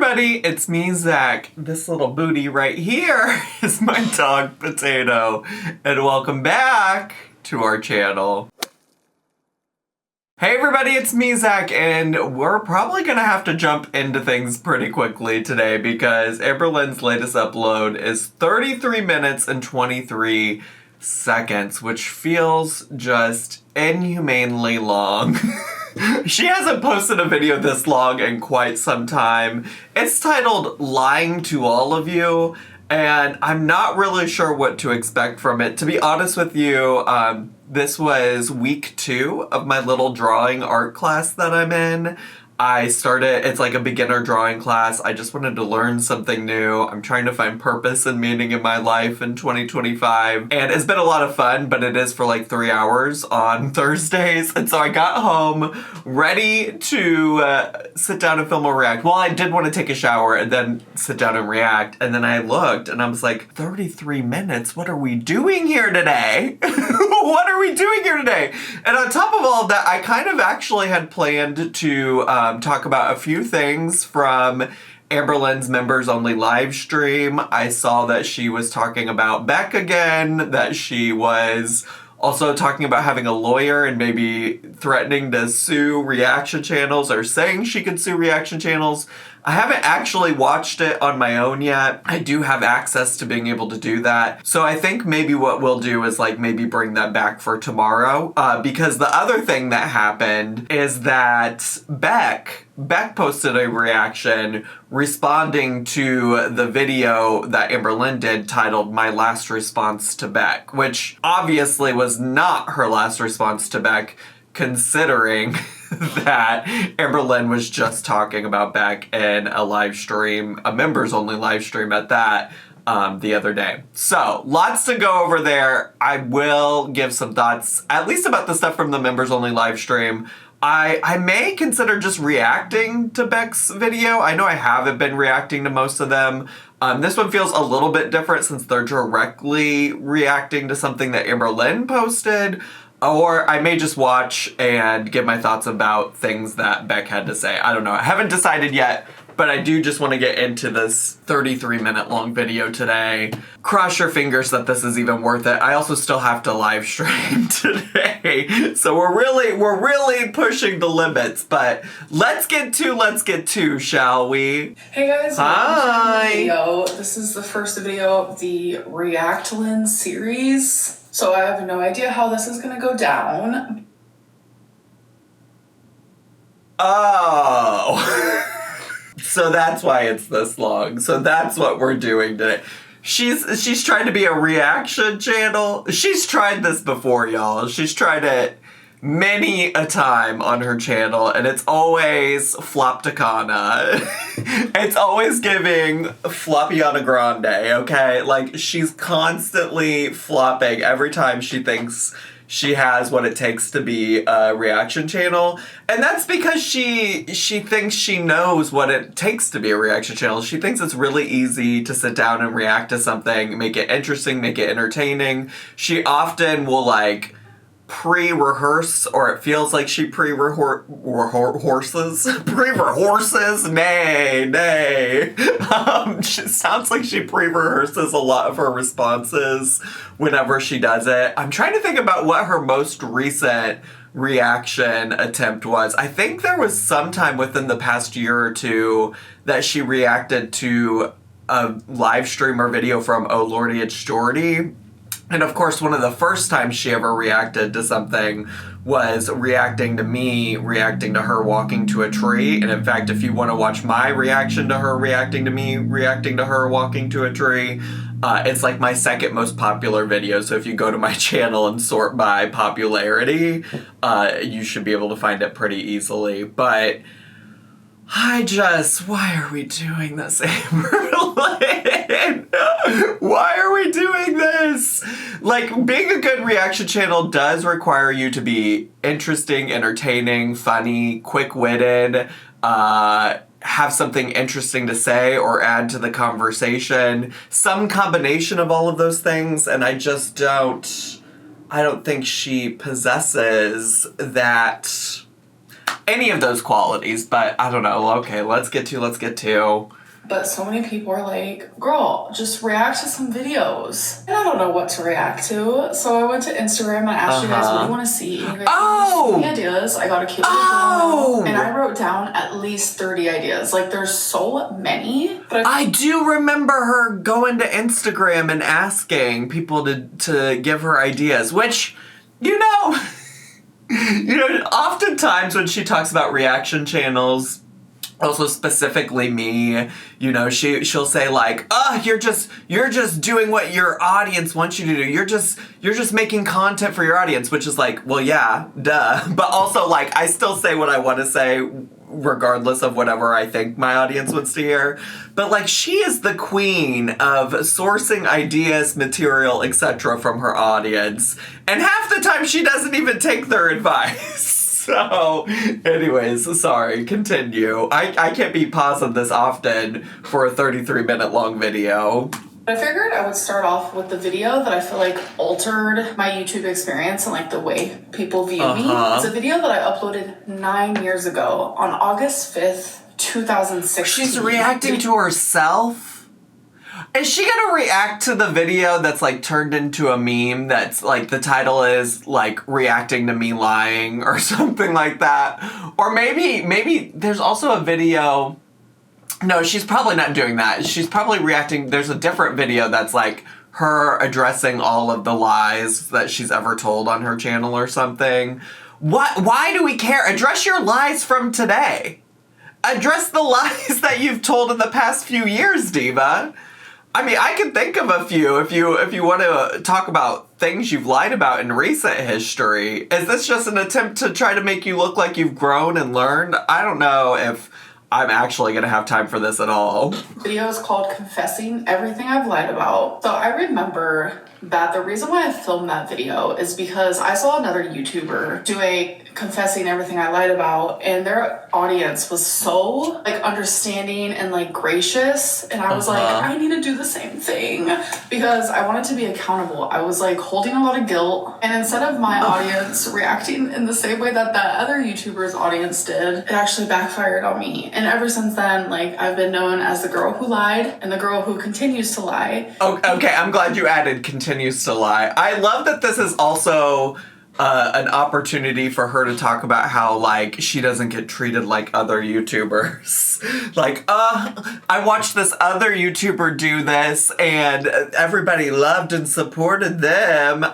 everybody, it's me, Zach. This little booty right here is my dog, Potato, and welcome back to our channel. Hey everybody, it's me, Zach, and we're probably gonna have to jump into things pretty quickly today because Amberlynn's latest upload is 33 minutes and 23 seconds, which feels just inhumanely long. She hasn't posted a video this long in quite some time. It's titled Lying to All of You, and I'm not really sure what to expect from it. To be honest with you, this was week 2 of my little drawing art class that I'm in. It's like a beginner drawing class. I just wanted to learn something new. I'm trying to find purpose and meaning in my life in 2025. And it's been a lot of fun, but it is for like 3 hours on Thursdays. And so I got home ready to sit down and film a react. Well, I did want to take a shower and then sit down and react. And then I looked and I was like, 33 minutes? What are we doing here today? What are we doing here today? And on top of all of that, I kind of actually had planned to talk about a few things from Amberlynn's members only live stream. I saw that she was talking about Beck again, that she was also talking about having a lawyer and maybe threatening to sue reaction channels or saying she could sue reaction channels. I haven't actually watched it on my own yet. I do have access to being able to do that. So I think maybe what we'll do is like maybe bring that back for tomorrow. Because the other thing that happened is that Beck posted a reaction responding to the video that Amberlynn did titled My Last Response to Beck, which obviously was not her last response to Beck, considering that Amberlynn was just talking about Beck in a live stream, a members only live stream at that, the other day. So, lots to go over there. I will give some thoughts, at least about the stuff from the members only live stream. I may consider just reacting to Beck's video. I know I haven't been reacting to most of them. This one feels a little bit different since they're directly reacting to something that Amberlynn posted. Or I may just watch and give my thoughts about things that Beck had to say. I don't know. I haven't decided yet, but I do just want to get into this 33-minute long video today. Cross your fingers that this is even worth it. I also still have to live stream today. So we're really pushing the limits, but let's get to, shall we? Hey guys, hi. Video. This is the first video of the Reactlyn series. So I have no idea how this is gonna go down. Oh. So that's why it's this long. So that's what we're doing today. She's trying to be a reaction channel. She's tried this before, y'all. She's tried it many a time on her channel, and it's always flopticana. It's always giving Floppiana Grande, okay? Like, she's constantly flopping every time she thinks she has what it takes to be a reaction channel. And that's because she thinks she knows what it takes to be a reaction channel. She thinks it's really easy to sit down and react to something, make it interesting, make it entertaining. She often will, like, pre-rehearse, or it feels like she pre-rehearses. Nay. She sounds like she pre-rehearses a lot of her responses whenever she does it. I'm trying to think about what her most recent reaction attempt was. I think there was some time within the past year or two that she reacted to a live stream or video from Oh Lordy It's Jordy. And of course, one of the first times she ever reacted to something was reacting to me, reacting to her walking to a tree. And in fact, if you want to watch my reaction to her reacting to me, reacting to her walking to a tree, it's like my second most popular video. So if you go to my channel and sort by popularity, you should be able to find it pretty easily. But why are we doing this, Amberlynn? Why are we doing this? Like, being a good reaction channel does require you to be interesting, entertaining, funny, quick-witted, have something interesting to say or add to the conversation. Some combination of all of those things, and I don't think she possesses that any of those qualities, but I don't know. Okay, let's get to. But so many people are like, girl, just react to some videos. And I don't know what to react to. So I went to Instagram and asked you guys, what do you want to see? And you guys gave me ideas. I got a cute little and I wrote down at least 30 ideas. Like, there's so many. But I do remember her going to Instagram and asking people to give her ideas, which, oftentimes when she talks about reaction channels, also specifically me, she'll say like, you're just doing what your audience wants you to do. You're just making content for your audience, which is like, well, yeah, duh. But also, like, I still say what I want to say regardless of whatever I think my audience wants to hear. But like, she is the queen of sourcing ideas, material, etc. from her audience. And half the time she doesn't even take their advice. So, anyways, sorry, continue. I can't be pausing this often for a 33-minute long video. I figured I would start off with the video that I feel like altered my YouTube experience and like the way people view me. It's a video that I uploaded 9 years ago on August 5th, 2016. She's reacting to herself? Is she gonna react to the video that's like turned into a meme that's like the title is like reacting to me lying or something like that? Or maybe there's also a video. No, she's probably not doing that. She's probably reacting. There's a different video that's like her addressing all of the lies that she's ever told on her channel or something. Why do we care? Address your lies from today. Address the lies that you've told in the past few years, diva. I mean, I can think of a few if you want to talk about things you've lied about in recent history. Is this just an attempt to try to make you look like you've grown and learned? I don't know if I'm actually going to have time for this at all. The video is called Confessing Everything I've Lied About. So I remember that the reason why I filmed that video is because I saw another YouTuber do a confessing everything I lied about, and their audience was so like understanding and like gracious, and I was like, I need to do the same thing because I wanted to be accountable. I was like holding a lot of guilt, and instead of my audience reacting in the same way that that other YouTuber's audience did, it actually backfired on me. And ever since then, like, I've been known as the girl who lied and the girl who continues to lie. Okay, I'm glad you added continues to lie. I love that this is also an opportunity for her to talk about how, like, she doesn't get treated like other YouTubers. Like, I watched this other YouTuber do this and everybody loved and supported them.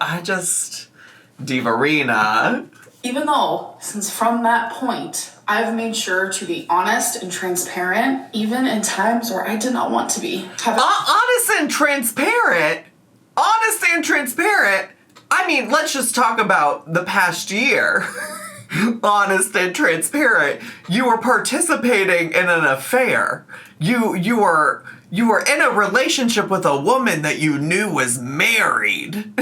Divarina. Even though, since from that point, I've made sure to be honest and transparent, even in times where I did not want to be. Honest and transparent? Honest and transparent? I mean, let's just talk about the past year. Honest and transparent. You were participating in an affair. You were in a relationship with a woman that you knew was married.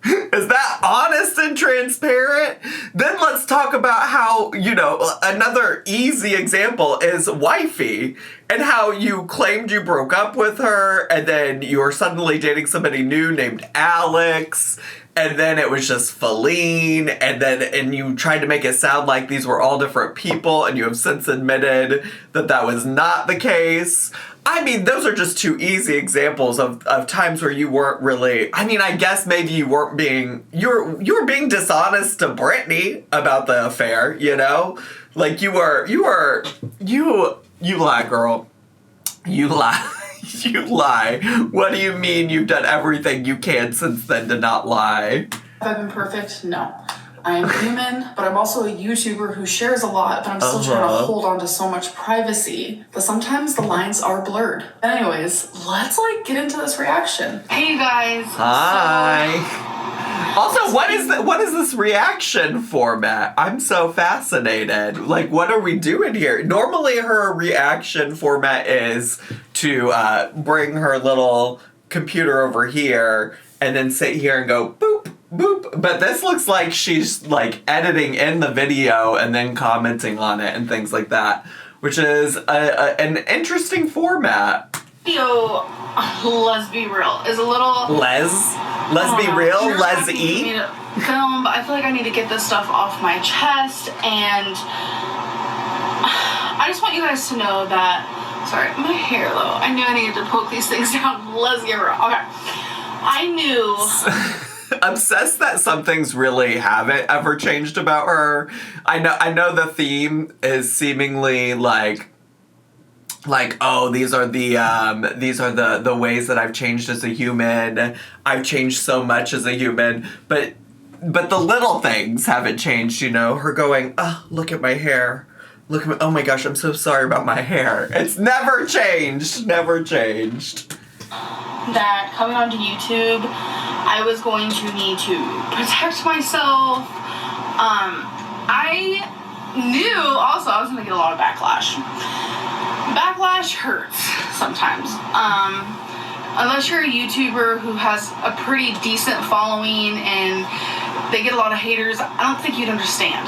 Is that honest and transparent? Then let's talk about how, another easy example is wifey and how you claimed you broke up with her and then you were suddenly dating somebody new named Alex and then it was just Feline and you tried to make it sound like these were all different people and you have since admitted that was not the case. I mean, those are just two easy examples of times where you weren't really, I mean, I guess maybe you weren't being, you were being dishonest to Brittany about the affair, Like you lie, girl. You lie. You lie. What do you mean you've done everything you can since then to not lie? Have I been perfect? No. I am human, but I'm also a YouTuber who shares a lot, but I'm still trying to hold on to so much privacy that sometimes the lines are blurred. But anyways, let's get into this reaction. Hey you guys. Hi. Also, what is this reaction format? I'm so fascinated. Like, what are we doing here? Normally her reaction format is to bring her little computer over here and then sit here and go boop, boop. But this looks like she's editing in the video and then commenting on it and things like that, which is an interesting format. Video, let's be real, is a little... Let's be real. You're Let's asking eat. me to film, but I feel like I need to get this stuff off my chest, and I just want you guys to know that. Sorry, my hair though. I knew I needed to poke these things down. Let's get real. Okay. I knew. Obsessed that some things really haven't ever changed about her. I know the theme is seemingly like oh, these are the ways that I've changed as a human. I've changed so much as a human, but the little things haven't changed, you know. Her going, "Oh, look at my hair. Look at my, oh my gosh, I'm so sorry about my hair." It's never changed. Never changed. That coming onto YouTube, I was going to need to protect myself. I knew also I was going to get a lot of backlash. Backlash hurts sometimes. Unless you're a YouTuber who has a pretty decent following and they get a lot of haters, I don't think you'd understand.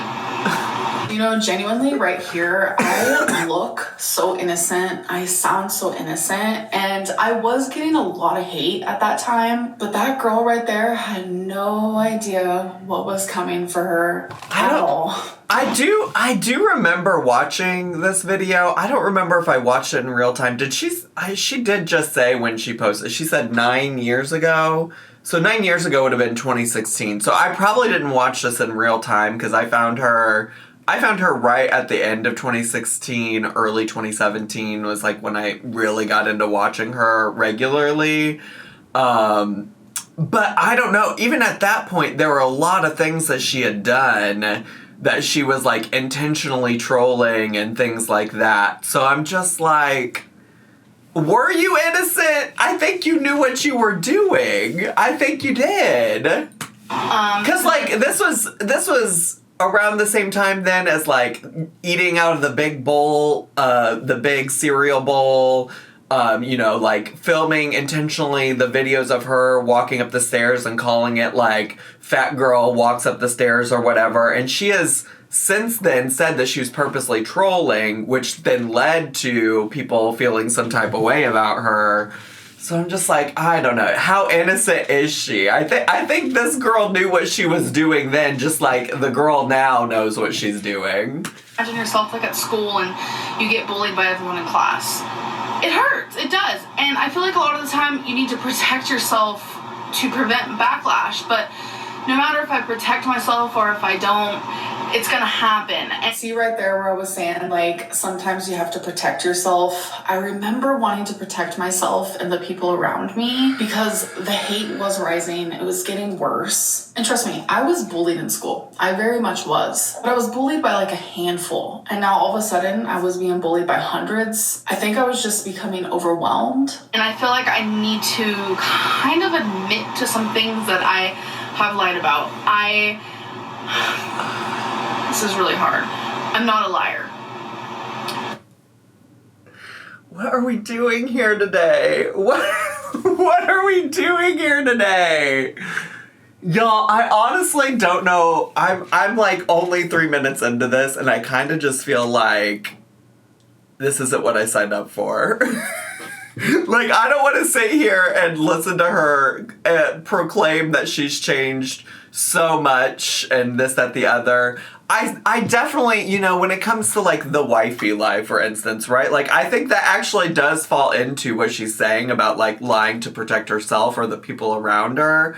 You know, genuinely right here, I look so innocent. I sound so innocent. And I was getting a lot of hate at that time. But that girl right there had no idea what was coming for her at all. I do remember watching this video. I don't remember if I watched it in real time. She did just say when she posted, she said 9 years ago. So 9 years ago would have been 2016. So I probably didn't watch this in real time because I found her right at the end of 2016, early 2017 was like when I really got into watching her regularly. But I don't know, even at that point, there were a lot of things that she had done that she was like intentionally trolling and things like that. So I'm just like, were you innocent? I think you knew what you were doing. I think you did. Cause like this was around the same time then as like eating out of the big bowl, the big cereal bowl, you know, like filming intentionally the videos of her walking up the stairs and calling it like fat girl walks up the stairs or whatever. And she has since then said that she was purposely trolling, which then led to people feeling some type of way about her. So I'm just like, I don't know. How innocent is she? I think this girl knew what she was doing then, just like the girl now knows what she's doing. Imagine yourself like at school and you get bullied by everyone in class. It hurts. It does. And I feel like a lot of the time you need to protect yourself to prevent backlash. But no matter if I protect myself or if I don't, it's gonna happen. And see right there where I was saying, like, sometimes you have to protect yourself. I remember wanting to protect myself and the people around me because the hate was rising. It was getting worse. And trust me, I was bullied in school. I very much was. But I was bullied by like a handful. And now all of a sudden, I was being bullied by hundreds. I think I was just becoming overwhelmed. And I feel like I need to kind of admit to some things that I have lied about. This is really hard. I'm not a liar. What are we doing here today? What are we doing here today? Y'all, I honestly don't know. I'm like only 3 minutes into this and I kind of just feel like this isn't what I signed up for. Like, I don't want to sit here and listen to her proclaim that she's changed so much and this, that, the other. I definitely, you know, when it comes to, like, the wifey lie, for instance, right? Like, I think that actually does fall into what she's saying about, like, lying to protect herself or the people around her.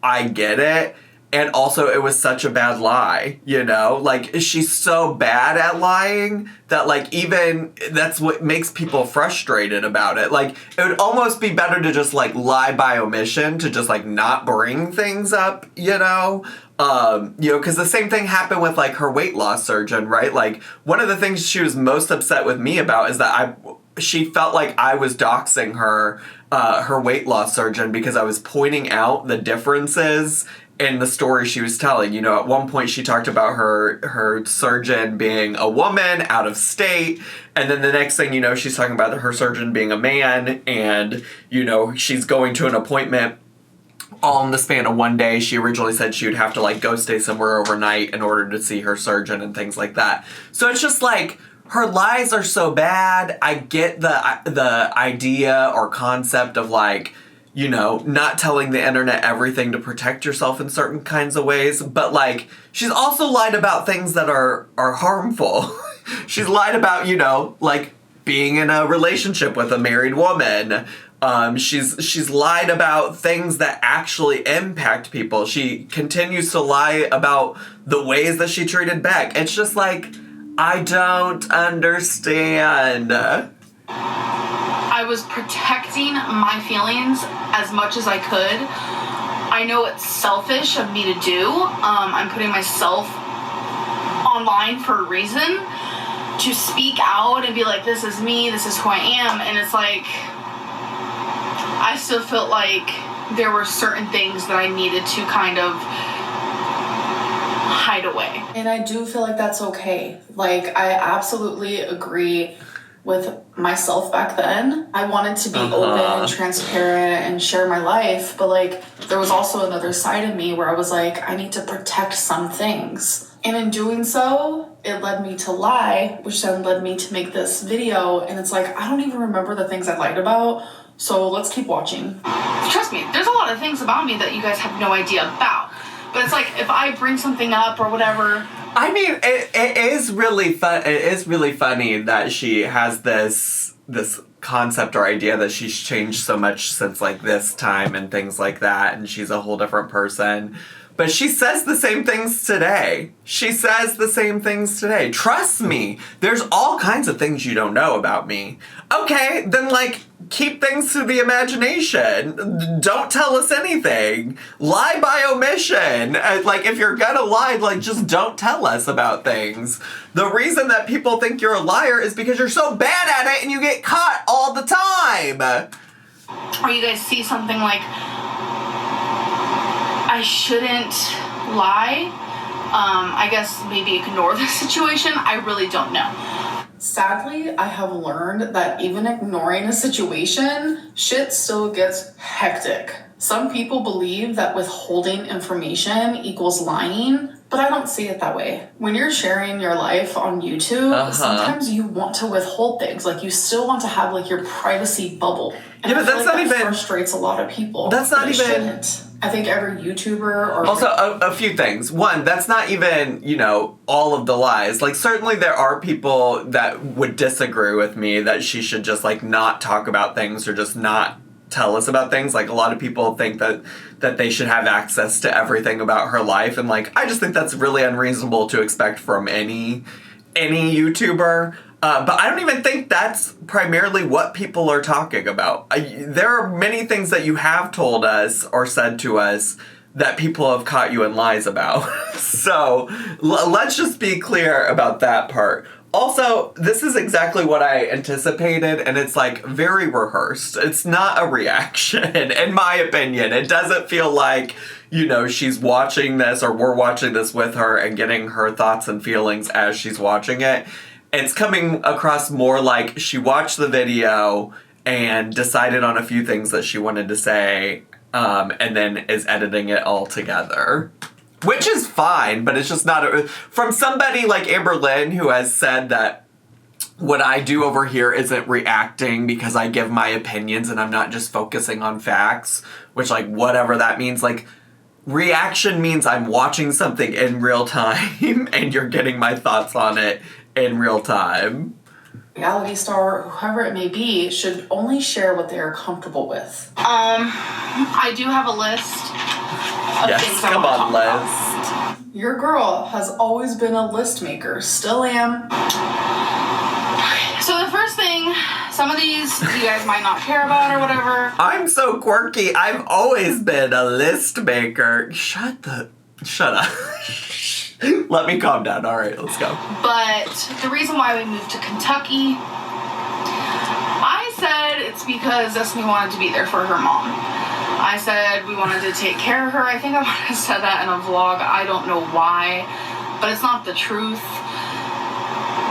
I get it. And also, it was such a bad lie, you know? Like, she's so bad at lying that, like, even that's what makes people frustrated about it. Like, it would almost be better to just, like, lie by omission, to just, like, not bring things up, you know? Because the same thing happened with, like, her weight loss surgeon, right? Like, one of the things she was most upset with me about is that she felt like I was doxing her, her weight loss surgeon, because I was pointing out the differences in the story she was telling. You know, at one point she talked about her surgeon being a woman out of state, and then the next thing you know, she's talking about her surgeon being a man, and, you know, she's going to an appointment all in the span of one day. She originally said she would have to, like, go stay somewhere overnight in order to see her surgeon and things like that. So it's just like, her lies are so bad. I get the idea or concept of, like, you know, not telling the internet everything to protect yourself in certain kinds of ways, but, like, she's also lied about things that are harmful. She's lied about, you know, like, being in a relationship with a married woman. She's lied about things that actually impact people. She continues to lie about the ways that she treated Beck. It's just like, I don't understand. I was protecting my feelings as much as I could. I know it's selfish of me to do. I'm putting myself online for a reason, to speak out and be like, this is me, this is who I am. And it's like, I still felt like there were certain things that I needed to kind of hide away. And I do feel like that's okay. Like, I absolutely agree with myself back then. I wanted to be open and transparent and share my life, but, like, there was also another side of me where I was like, I need to protect some things. And in doing so, it led me to lie, which then led me to make this video. And it's like, I don't even remember the things I lied about. So let's keep watching. Trust me, there's a lot of things about me that you guys have no idea about. But it's like, if I bring something up or whatever. I mean, it is really fun. It is really funny that she has this concept or idea that she's changed so much since, like, this time and things like that, and she's a whole different person. But she says the same things today. Trust me, there's all kinds of things you don't know about me. Okay, then, like, keep things to the imagination. Don't tell us anything. Lie by omission. Like, if you're gonna lie, like, just don't tell us about things. The reason that people think you're a liar is because you're so bad at it and you get caught all the time. Or you guys see something like, I shouldn't lie. I guess maybe ignore the situation. I really don't know. Sadly, I have learned that even ignoring a situation, shit still gets hectic. Some people believe that withholding information equals lying, but I don't see it that way. When you're sharing your life on YouTube, sometimes you want to withhold things. Like, you still want to have, like, your privacy bubble. And yeah, but that's not even... frustrates a lot of people. That's not even... shouldn't. I think every YouTuber or... Also, a few things. One, that's not even, you know, all of the lies. Like, certainly there are people that would disagree with me that she should just, like, not talk about things or just not tell us about things. Like, a lot of people think that they should have access to everything about her life. And, like, I just think that's really unreasonable to expect from any YouTuber. But I don't even think that's primarily what people are talking about. There are many things that you have told us or said to us that people have caught you in lies about. So let's just be clear about that part. Also, this is exactly what I anticipated, and it's, like, very rehearsed. It's not a reaction, in my opinion. It doesn't feel like, you know, she's watching this or we're watching this with her and getting her thoughts and feelings as she's watching it. It's coming across more like she watched the video and decided on a few things that she wanted to say, and then is editing it all together. Which is fine, but it's just not... From somebody like Amberlynn, who has said that what I do over here isn't reacting because I give my opinions and I'm not just focusing on facts, which, like, whatever that means, like... Reaction means I'm watching something in real time and you're getting my thoughts on it in real time. Reality star, whoever it may be, should only share what they are comfortable with. I do have a list of things I want to talk about. Your girl has always been a list maker. Still am. So the first thing, some of these you guys might not care about or whatever. I'm so quirky. I've always been a list maker. Shut up. Let me calm down. All right, let's go. But the reason why we moved to Kentucky, I said it's because Destiny wanted to be there for her mom. I said we wanted to take care of her. I think I might have said that in a vlog. I don't know why, but it's not the truth.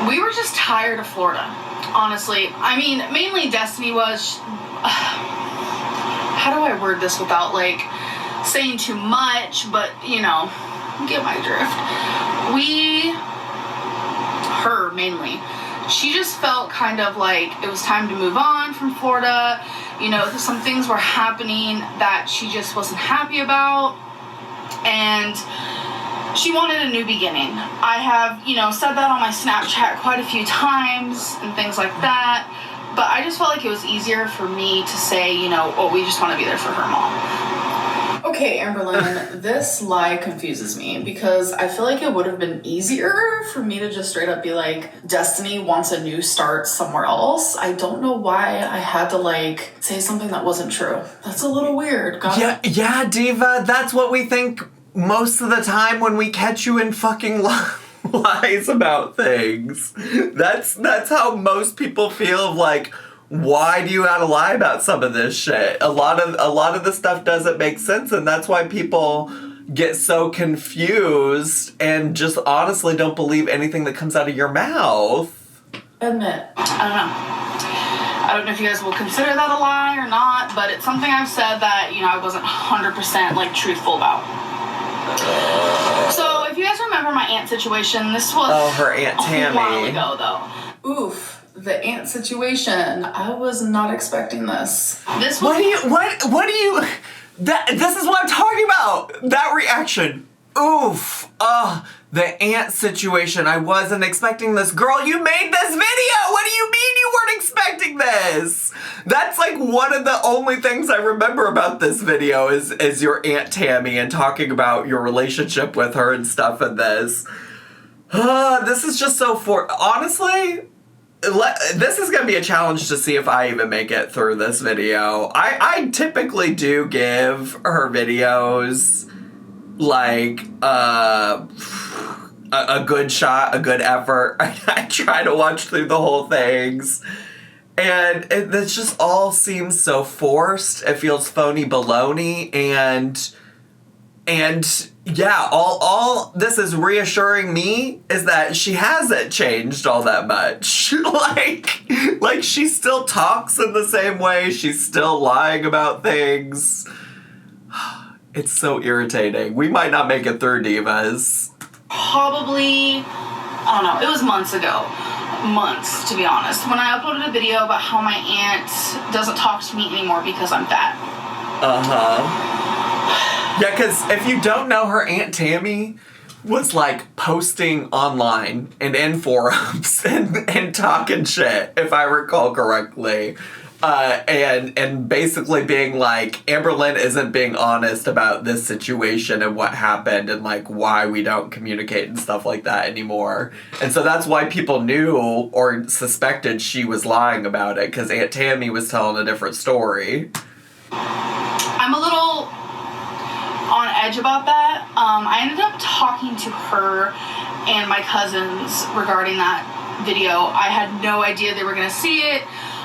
We were just tired of Florida, honestly. I mean, mainly Destiny was... how do I word this without, like, saying too much, but, you know, get my drift. Her mainly, she just felt kind of like it was time to move on from Florida. You know, some things were happening that she just wasn't happy about, and she wanted a new beginning. I have, you know, said that on my Snapchat quite a few times and things like that, but I just felt like it was easier for me to say, you know, oh, we just want to be there for her mom. Okay, Amberlynn, this lie confuses me because I feel like it would have been easier for me to just straight up be like, Destiny wants a new start somewhere else. I don't know why I had to like say something that wasn't true. That's a little weird. Yeah, Diva, that's what we think most of the time when we catch you in fucking lies about things. That's how most people feel like, why do you gotta lie about some of this shit? A lot of the stuff doesn't make sense, and that's why people get so confused and just honestly don't believe anything that comes out of your mouth. Admit. I don't know if you guys will consider that a lie or not, but it's something I've said that, you know, I wasn't 100% like truthful about. So if you guys remember my aunt situation, this was her Aunt Tammy. A while ago though. Oof. The aunt situation. I was not expecting this. This was. What do you? This is what I'm talking about. That reaction. Oof. The aunt situation. I wasn't expecting this. Girl, you made this video. What do you mean you weren't expecting this? That's like one of the only things I remember about this video is your Aunt Tammy and talking about your relationship with her and stuff in this. This is just so honestly. This is going to be a challenge to see if I even make it through this video. I typically do give her videos, like, a good shot, a good effort. I try to watch through the whole things. And it just all seems so forced. It feels phony baloney. And yeah, all this is reassuring me is that she hasn't changed all that much. like she still talks in the same way. She's still lying about things. It's so irritating. We might not make it through, divas. Probably, I don't know, it was months ago. Months, to be honest. When I uploaded a video about how my aunt doesn't talk to me anymore because I'm fat. Yeah, because if you don't know, her Aunt Tammy was like posting online and in forums and talking shit, if I recall correctly. And basically being like, Amberlynn isn't being honest about this situation and what happened and like why we don't communicate and stuff like that anymore. And so that's why people knew or suspected she was lying about it, because Aunt Tammy was telling a different story. I'm a little on edge about that. I ended up talking to her and my cousins regarding that video. I had no idea they were going to see it.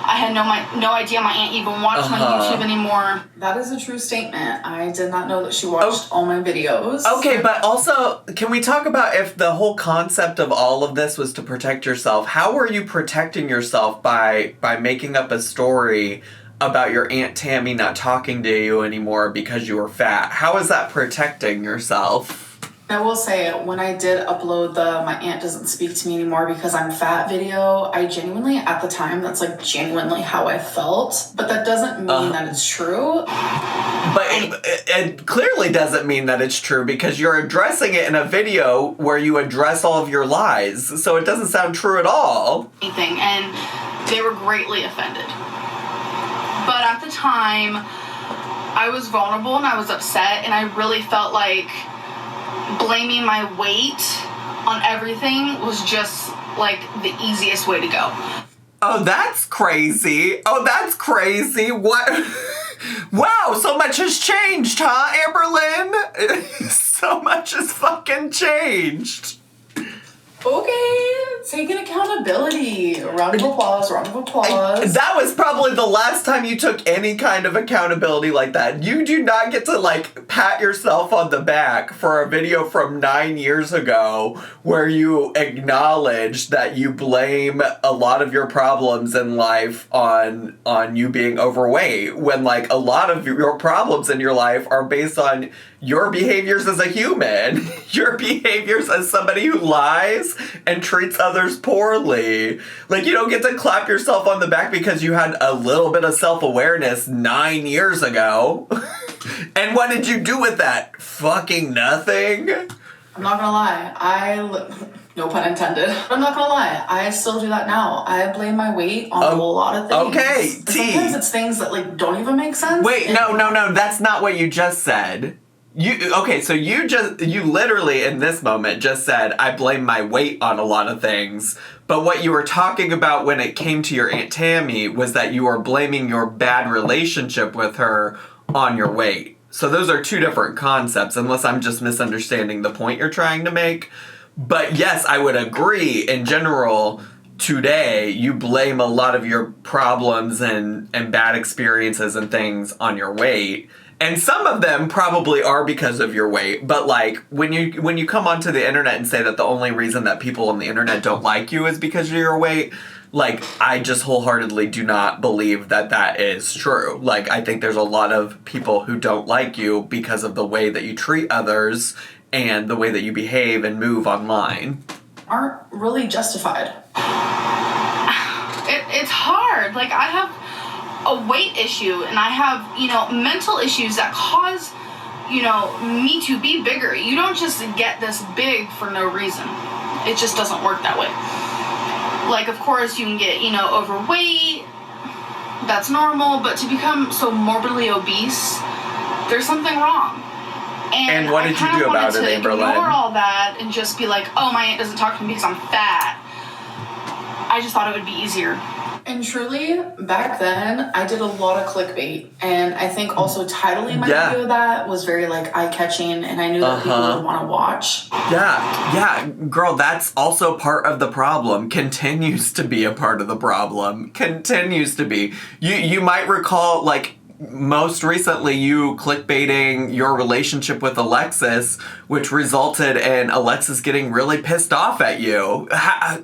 I had no idea my aunt even watched my YouTube anymore. That is a true statement. I did not know that she watched all my videos. Okay, but also, can we talk about if the whole concept of all of this was to protect yourself? How were you protecting yourself by making up a story about your Aunt Tammy not talking to you anymore because you were fat? How is that protecting yourself? I will say, when I did upload the "my aunt doesn't speak to me anymore because I'm fat" video, I genuinely, at the time, that's like genuinely how I felt. But that doesn't mean that it's true. But it clearly doesn't mean that it's true, because you're addressing it in a video where you address all of your lies. So it doesn't sound true at all. And they were greatly offended. But at the time, I was vulnerable and I was upset, and I really felt like blaming my weight on everything was just like the easiest way to go. Oh, that's crazy. What? Wow, so much has changed, huh, Amberlynn? So much has fucking changed. Okay, taking accountability. Round of applause. That was probably the last time you took any kind of accountability like that. You do not get to, like, pat yourself on the back for a video from 9 years ago where you acknowledge that you blame a lot of your problems in life on you being overweight, when, like, a lot of your problems in your life are based on your behaviors as a human, your behaviors as somebody who lies and treats others poorly. Like, you don't get to clap yourself on the back because you had a little bit of self-awareness 9 years ago. And what did you do with that? Fucking nothing? I'm not gonna lie, no pun intended. I'm not gonna lie, I still do that now. I blame my weight on a lot of things. Okay, Sometimes it's things that like don't even make sense. Wait, no, that's not what you just said. You literally in this moment just said, I blame my weight on a lot of things. But what you were talking about when it came to your Aunt Tammy was that you were blaming your bad relationship with her on your weight. So those are two different concepts, unless I'm just misunderstanding the point you're trying to make. But yes, I would agree, in general, today, you blame a lot of your problems and bad experiences and things on your weight. And some of them probably are because of your weight. But like, when you come onto the internet and say that the only reason that people on the internet don't like you is because of your weight, like, I just wholeheartedly do not believe that that is true. Like, I think there's a lot of people who don't like you because of the way that you treat others and the way that you behave and move online. Aren't really justified. It's hard. Like, I have a weight issue and I have, mental issues that cause, me to be bigger. You don't just get this big for no reason. It just doesn't work that way. Like, of course, you can get, overweight. That's normal. But to become so morbidly obese, there's something wrong. And what did you do about it, Amberlynn? I ignore all that and just be like, oh, my aunt doesn't talk to me because I'm fat. I just thought it would be easier. And truly, back then, I did a lot of clickbait. And I think also titling my video that was very, like, eye-catching, and I knew that people would want to watch. Yeah, girl, that's also part of the problem. Continues to be a part of the problem. Continues to be. You might recall, like, most recently you clickbaiting your relationship with Alexis, which resulted in Alexis getting really pissed off at you.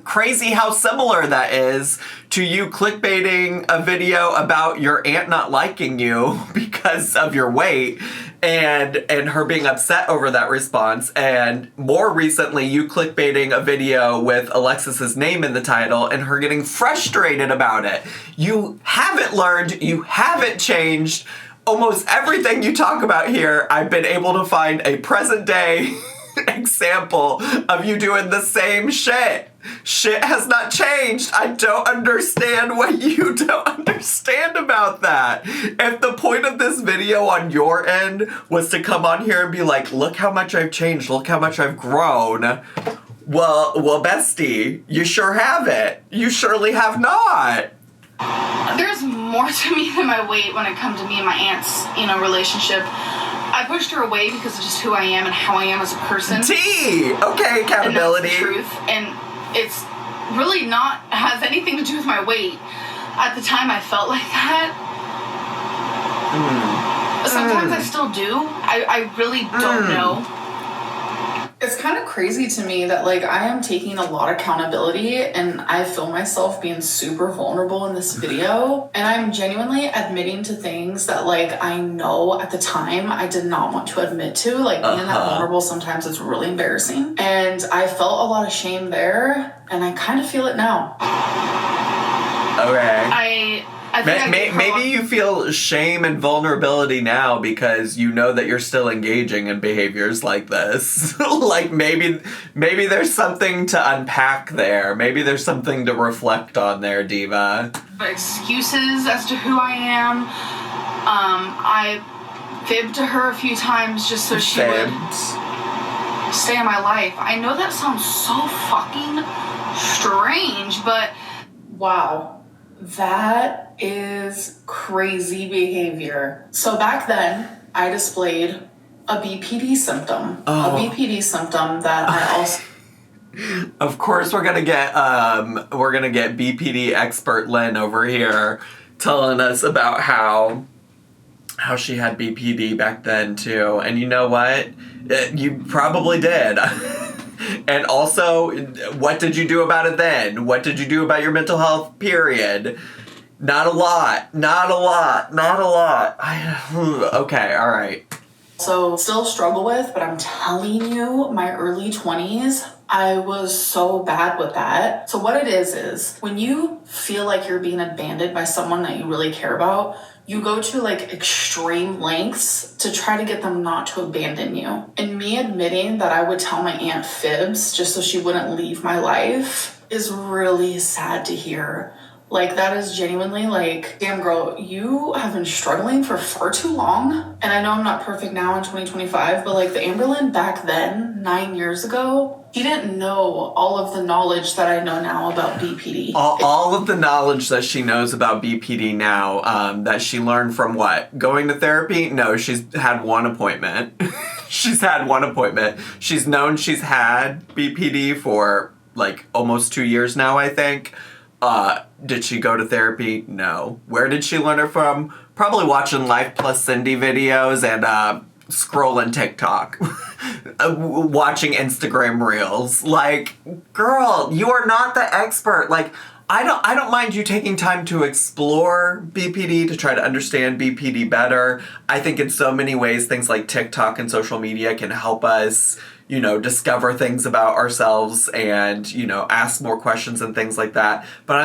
Crazy how similar that is to you clickbaiting a video about your aunt not liking you because of your weight and her being upset over that response. And more recently, you clickbaiting a video with Alexis's name in the title and her getting frustrated about it. You haven't learned, you haven't changed. Almost everything you talk about here, I've been able to find a present day example of you doing the same shit. Shit has not changed. I don't understand what you don't understand about that. If the point of this video on your end was to come on here and be like, look how much I've changed, look how much I've grown. Well, bestie, you sure haven't. You surely have not. There's more to me than my weight when it comes to me and my aunt's, relationship. I pushed her away because of just who I am and how I am as a person. Okay, accountability. And that's the truth. And it's really not has anything to do with my weight. At the time, I felt like that. Sometimes I still do. I really don't know. It's kind of crazy to me that, like, I am taking a lot of accountability and I feel myself being super vulnerable in this video. And I'm genuinely admitting to things that, like, I know at the time I did not want to admit to. Like, being that vulnerable sometimes is really embarrassing. And I felt a lot of shame there, and I kind of feel it now. Okay. Maybe you feel shame and vulnerability now because you know that you're still engaging in behaviors like this. Like, maybe there's something to unpack there. Maybe there's something to reflect on there, Diva. Excuses as to who I am. I fibbed to her a few times just so she would stay in my life. I know that sounds so fucking strange, but wow. That is crazy behavior. So back then, I displayed a BPD symptom. A BPD symptom that I also... Of course, we're gonna get BPD expert Lynn over here telling us about how she had BPD back then too. And you know what? You probably did. And also, what did you do about it then? What did you do about your mental health, period? Not a lot. Okay, all right. So, still struggle with, but I'm telling you, my early 20s, I was so bad with that. So what it is when you feel like you're being abandoned by someone that you really care about, you go to like extreme lengths to try to get them not to abandon you. And me admitting that I would tell my aunt fibs just so she wouldn't leave my life is really sad to hear. Like, that is genuinely like, damn girl, you have been struggling for far too long. And I know I'm not perfect now in 2025, but like the Amberlynn back then, 9 years ago, she didn't know all of the knowledge that I know now about BPD. All of the knowledge that she knows about BPD now, that she learned from what? Going to therapy? No, she's had one appointment. She's had one appointment. She's known she's had BPD for like almost 2 years now, I think. Did she go to therapy? No. Where did she learn it from? Probably watching Life Plus Cindy videos and scrolling TikTok. Watching Instagram reels. Like, girl, you are not the expert. Like, I don't mind you taking time to explore BPD, to try to understand BPD better. I think in so many ways things like TikTok and social media can help us, you know, discover things about ourselves and, you know, ask more questions and things like that. But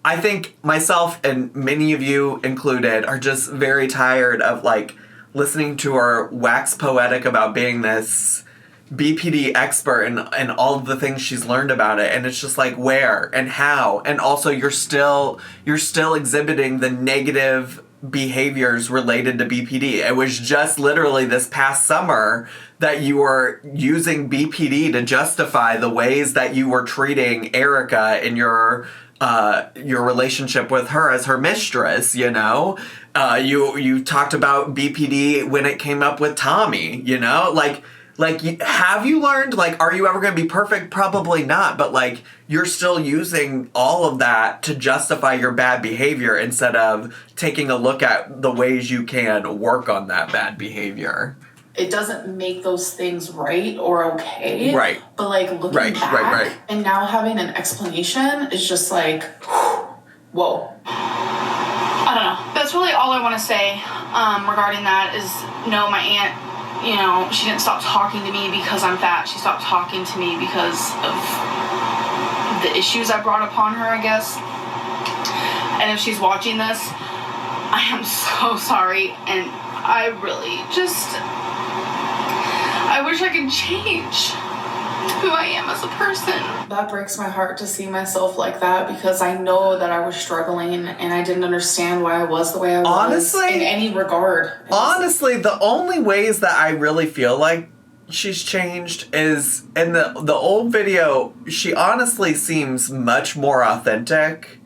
I think myself and many of you included are just very tired of like listening to her wax poetic about being this BPD expert and all of the things she's learned about it. And it's just like, where and how? And also you're still exhibiting the negative behaviors related to BPD. It was just literally this past summer that you were using BPD to justify the ways that you were treating Erica in your relationship with her as her mistress, you know? You talked about BPD when it came up with Tommy, you know? Like, have you learned, like, are you ever going to be perfect? Probably not, but, like, you're still using all of that to justify your bad behavior instead of taking a look at the ways you can work on that bad behavior. It doesn't make those things right or okay. Right. But, like, looking back and now having an explanation is just like, whoa. I don't know. That's really all I want to say regarding that is, no, my aunt, you know, she didn't stop talking to me because I'm fat. She stopped talking to me because of the issues I brought upon her, I guess. And if she's watching this, I am so sorry. And I really I wish I could change who I am as a person. That breaks my heart to see myself like that because I know that I was struggling and I didn't understand why I was the way I was. Honestly, in any regard. Honestly, the only ways that I really feel like she's changed is in the old video, she honestly seems much more authentic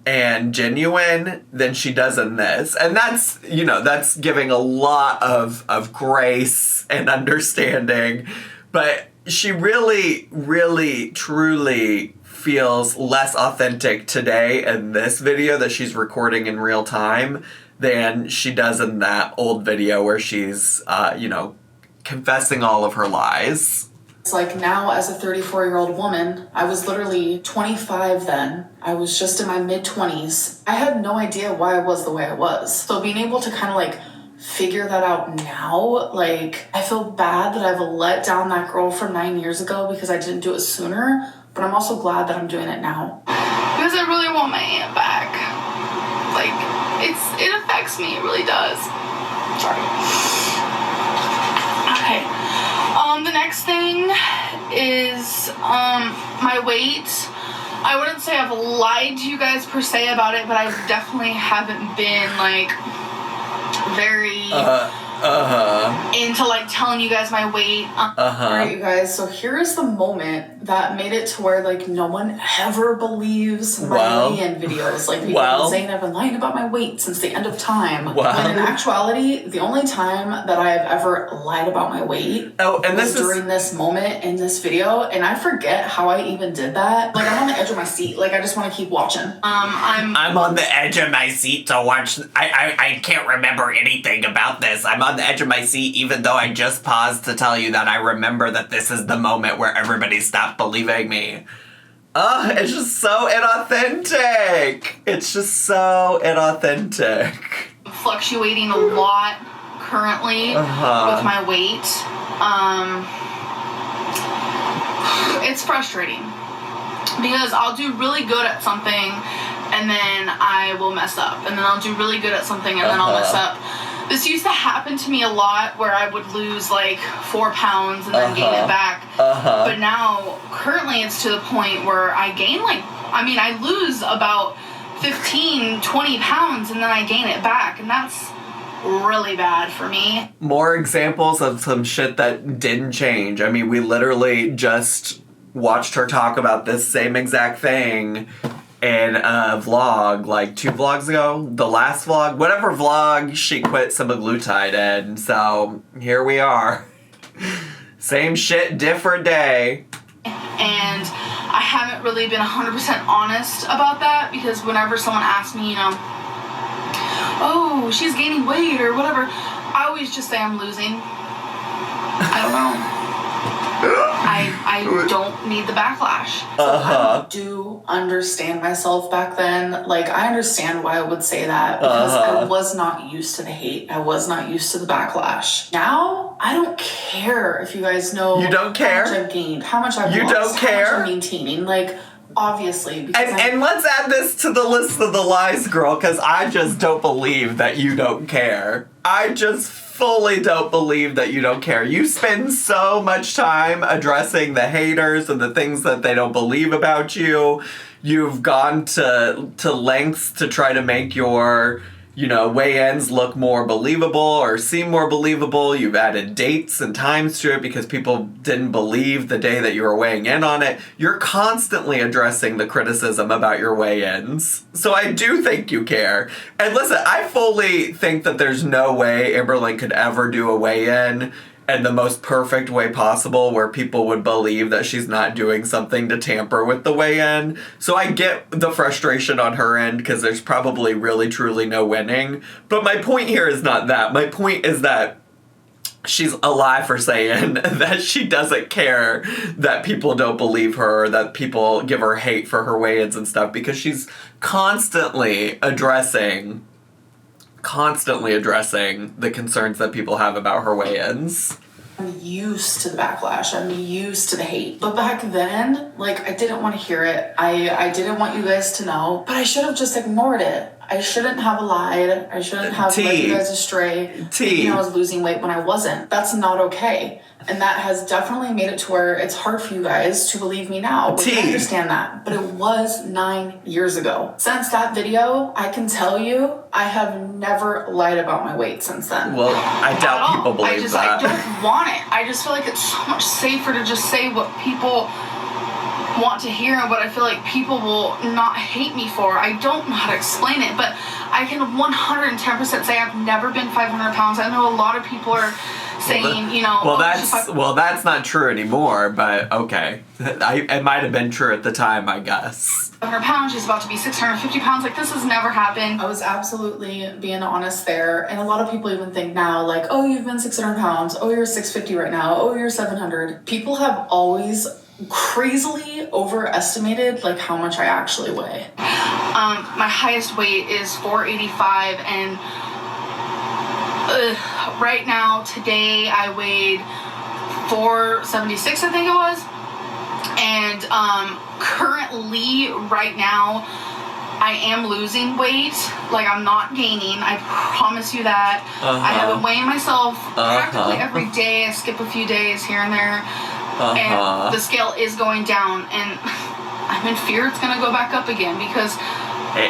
and genuine than she does in this. And that's, you know, that's giving a lot of grace and understanding. But she really, really, truly feels less authentic today in this video that she's recording in real time than she does in that old video where she's, you know, confessing all of her lies. It's like now as a 34-year-old woman, I was literally 25 then. I was just in my mid-20s. I had no idea why I was the way I was. So being able to kind of like figure that out now, like, I feel bad that I've let down that girl from 9 years ago because I didn't do it sooner, but I'm also glad that I'm doing it now. Because I really want my aunt back. Like, it affects me, it really does. Sorry. Okay. The next thing is my weight. I wouldn't say I've lied to you guys per se about it, but I definitely haven't been like very into like telling you guys my weight. Alright, you guys, so here's the moment that made it to where like no one ever believes my weigh-in videos. Like people have been saying I've been lying about my weight since the end of time. When in actuality, the only time that I have ever lied about my weight was during this moment in this video, and I forget how I even did that. Like I'm on the edge of my seat. Like I just want to keep watching. I'm on the edge of my seat to watch. I can't remember anything about this. I'm on the edge of my seat, even though I just paused to tell you that I remember that this is the moment where everybody stopped believing me. It's just so inauthentic. It's just so inauthentic. Fluctuating a lot currently with my weight. it's frustrating because I'll do really good at something and then I will mess up, and then I'll do really good at something and then I'll mess up. This used to happen to me a lot where I would lose like 4 pounds and then gain it back. But now, currently, it's to the point where I gain I lose about 15, 20 pounds and then I gain it back, and that's really bad for me. More examples of some shit that didn't change. I mean, we literally just watched her talk about this same exact thing in a vlog, like 2 vlogs ago. The last vlog, whatever vlog, she quit semaglutide in. So, here we are. Same shit, different day. And I haven't really been 100% honest about that, because whenever someone asks me, oh, she's gaining weight or whatever, I always just say I'm losing. I don't know. I don't need the backlash. So I do understand myself back then. Like, I understand why I would say that, because I was not used to the hate. I was not used to the backlash. Now, I don't care if you guys know You don't care? how much I've gained, how much I've You lost, don't care? how much I'm maintaining. Like, obviously. Because And let's add this to the list of the lies, girl, because I just don't believe that you don't care. I just fully don't believe that you don't care. You spend so much time addressing the haters and the things that they don't believe about you. You've gone to lengths to try to make your, weigh-ins look more believable or seem more believable. You've added dates and times to it because people didn't believe the day that you were weighing in on it. You're constantly addressing the criticism about your weigh-ins. So I do think you care. And listen, I fully think that there's no way Amberlynn could ever do a weigh-in in the most perfect way possible where people would believe that she's not doing something to tamper with the weigh-in. So I get the frustration on her end because there's probably really truly no winning. But my point here is not that. My point is that she's a lie for saying that she doesn't care that people don't believe her, or that people give her hate for her weigh-ins and stuff, because she's constantly addressing the concerns that people have about her weigh-ins. I'm used to the backlash. I'm used to the hate. But back then, I didn't want to hear it. I didn't want you guys to know. But I should have just ignored it. I shouldn't have lied. I shouldn't have led you guys astray. I was losing weight when I wasn't. That's not okay. And that has definitely made it to where it's hard for you guys to believe me now. Which I understand that. But it was 9 years ago. Since that video, I can tell you, I have never lied about my weight since then. Well, I doubt people believe that. I don't want it. I just feel like it's so much safer to just say what people want to hear and what I feel like people will not hate me for. I don't know how to explain it, but I can 110% say I've never been 500 pounds. I know a lot of people are saying, that's not true anymore, but okay. It might have been true at the time, I guess. 500 pounds, she's about to be 650 pounds. This has never happened. I was absolutely being honest there. And a lot of people even think now, oh, you've been 600 pounds. Oh, you're 650 right now. Oh, you're 700. People have always crazily overestimated how much I actually weigh. My highest weight is 485, and right now, today, I weighed 476, I think it was. And currently, right now, I am losing weight. I'm not gaining. I promise you that. I have been weighing myself practically every day. I skip a few days here and there. And the scale is going down. And I'm in fear it's going to go back up again because